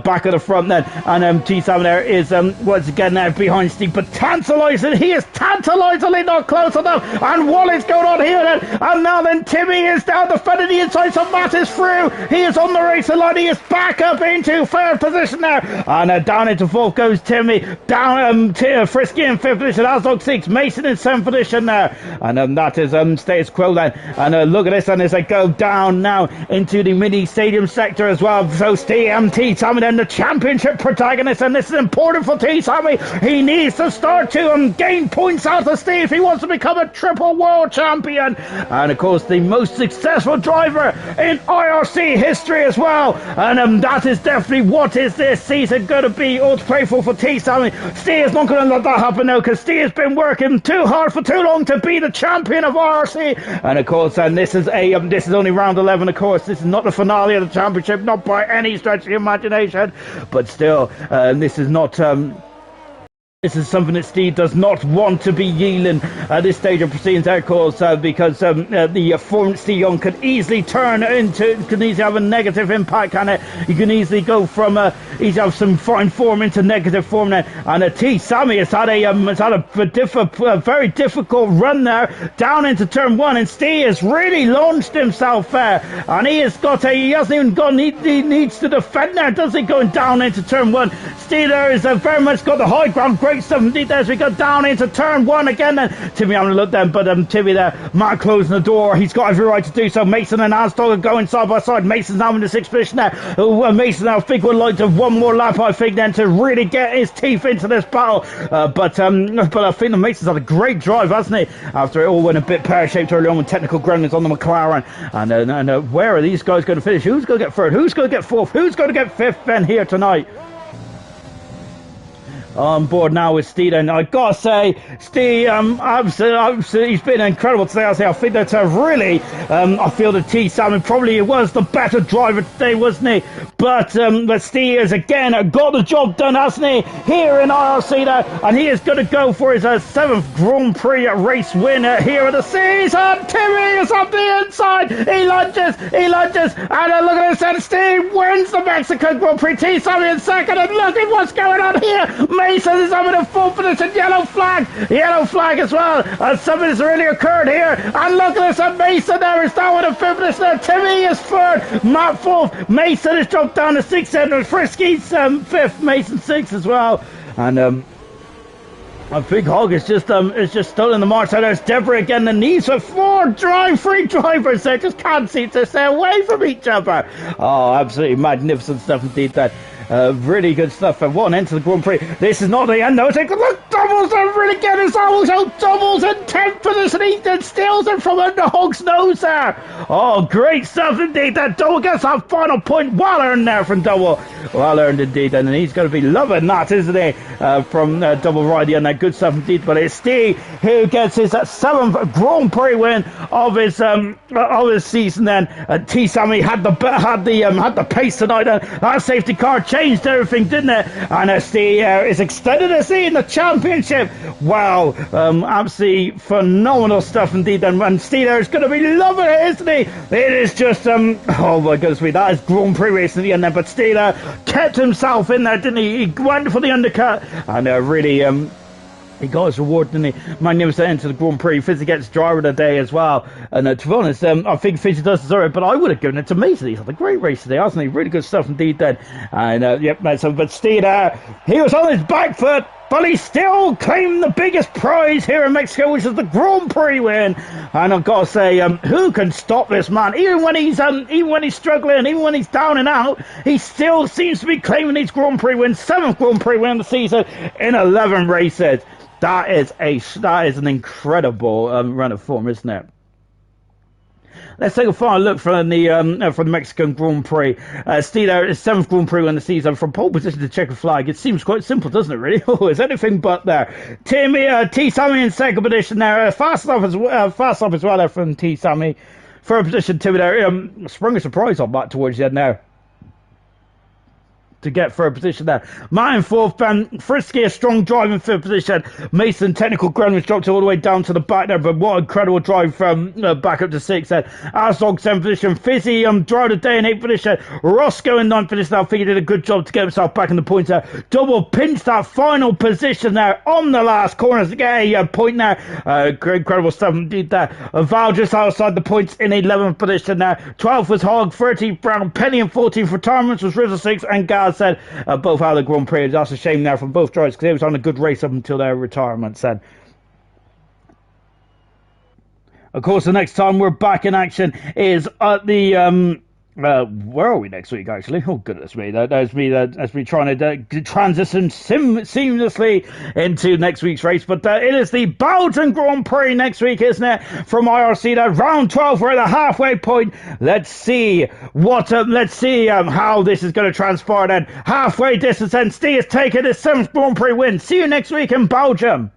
Back at the front then, and T-Sam there is once again there behind Steve, but tantalising. He is tantalisingly not close enough. And what is going on here then? And now then Timmy is down the front of the inside, so Matt is through. He is on the racing line. He is back up into 3rd position there, and down into 4th goes Timmy. Down Frisky in 5th position. Asdog 6th. Mason in 7th position there, and that is status quo then. And look at this, and as they go down now into the mini stadium sector as well. So T-Sammy then the championship protagonist, and this is important for T-Sammy. He needs to start to gain points out of Steve if he wants to become a triple world champion, and of course the most successful driver in IRC history as well. And that is definitely what is this season going to be all to play for T-Sammy. Steve is not going to let that happen now, because Steve has been working too hard for too long to be the champion of IRC. And of course, this is only round 11. Of course, this is not the finale of the championship, not by any stretch of the imagination, but still, this is not This is something that Steve does not want to be yielding at this stage of proceedings, of course, because the form Steve Young could easily turn into, can easily have a negative impact on it. You can easily go from easily have some fine form into negative form then. And T. Sammy has had a very difficult run there down into turn one, and Steve has really launched himself there, and he hasn't even gone. He needs to defend there, does he? Going down into turn one, Steve there is very much got the high ground. Great stuff indeed as we go down into turn one again. Then Timmy having a look then, but Timmy there, Mark closing the door. He's got every right to do so. Mason and Asdog are going side by side. Mason's now in the sixth position there. Mason now, I think, would like to have one more lap, I think, then to really get his teeth into this battle. But I think the Mason's had a great drive, hasn't he? After it all went a bit pear-shaped early on with technical groundings on the McLaren. And where are these guys going to finish? Who's going to get third? Who's going to get fourth? Who's going to get fifth then here tonight? On board now with Steve, and I gotta say, Steve, absolutely, he's been incredible today. I think that really, I feel that T. Salmon probably was the better driver today, wasn't he? But Steve has again got the job done, hasn't he? Here in IRC now, and he is going to go for his seventh Grand Prix race win here of the season. Timmy is up the inside. He lunges, and look at this, and Steve wins the Mexican Grand Prix. T. Salmon in second, and look at what's going on here. Mason is up in the fourth position. Yellow flag as well. Something has really occurred here. And look at this, Mason there is down with the fifth position. Timmy is third, Matt fourth. Mason has dropped down to sixth, and Frisky's fifth, Mason sixth as well. And a big hog is just stolen the march. So there's Deborah again. The knees for three drivers there just can't seem to stay away from each other. Oh, absolutely magnificent stuff indeed. That really good stuff. And one end to the Grand Prix. This is not the end though. Look, doubles are really getting his arms out. Doubles in 10th position. He then steals it from under Hog's nose there. Oh, great stuff indeed. That double gets that final point. Well earned there from double. Well earned indeed. And he's going to be loving that, isn't he? From double Ridey, and that good stuff indeed. But it's Steve who gets his seventh Grand Prix win of his season. Then T. Sammy had the pace tonight. That safety car changed everything, didn't it? And Steve is extended in the championship. Wow, absolutely phenomenal stuff indeed. And Steve is going to be loving it, isn't he? It is just oh my goodness me, that is Grand Prix racing at the end there. But Steve kept himself in there, didn't he? He went for the undercut, and really he got his reward, didn't he? Magnificent into the Grand Prix. Fizzy gets driver of the day as well. And to be honest, I think Fizzy does deserve it, but I would have given it to Mason. He's had a great race today, hasn't he? Really good stuff indeed then. And yep, but Steve, he was on his back foot, but he still claimed the biggest prize here in Mexico, which is the Grand Prix win. And I've got to say, who can stop this man? Even when he's struggling, even when he's down and out, he still seems to be claiming these Grand Prix wins. 7th Grand Prix win of the season in 11 races. That is an incredible run of form, isn't it? Let's take a final look from the Mexican Grand Prix. Steve there is 7th Grand Prix in the season from pole position to checkered flag. It seems quite simple, doesn't it, really? Oh, it's anything but there. T. Sammy in second position there. Fast off as well there from T. Sammy. Third position, Timmy there. Sprung a surprise on that towards the end there, to get third position there. Matt in fourth, Frisky a strong drive in fifth position. Mason technical ground was dropped all the way down to the back there, but what incredible drive from back up to sixth then. Asdog 7th position. Fizzy drive of the day in 8th position. Roscoe in 9th position. I think he did a good job to get himself back in the points there. Double pinched that final position there on the last corner to get a point there. Incredible stuff indeed there. Val just outside the points in 11th position there. 12th was Hogg, 13th Brown, Penny in 14th. Retirements was Rizzo 6th, and Gaz said both out of the Grand Prix. That's a shame there from both drivers, because they was on a good race up until their retirements then. Of course, the next time we're back in action is at the where are we next week, actually? Oh, goodness me. That's me trying to transition seamlessly into next week's race. But it is the Belgian Grand Prix next week, isn't it? From IRC, round 12, we're at the halfway point. Let's see how this is going to transpire then. Halfway distance, and Steve is taking his 7th Grand Prix win. See you next week in Belgium.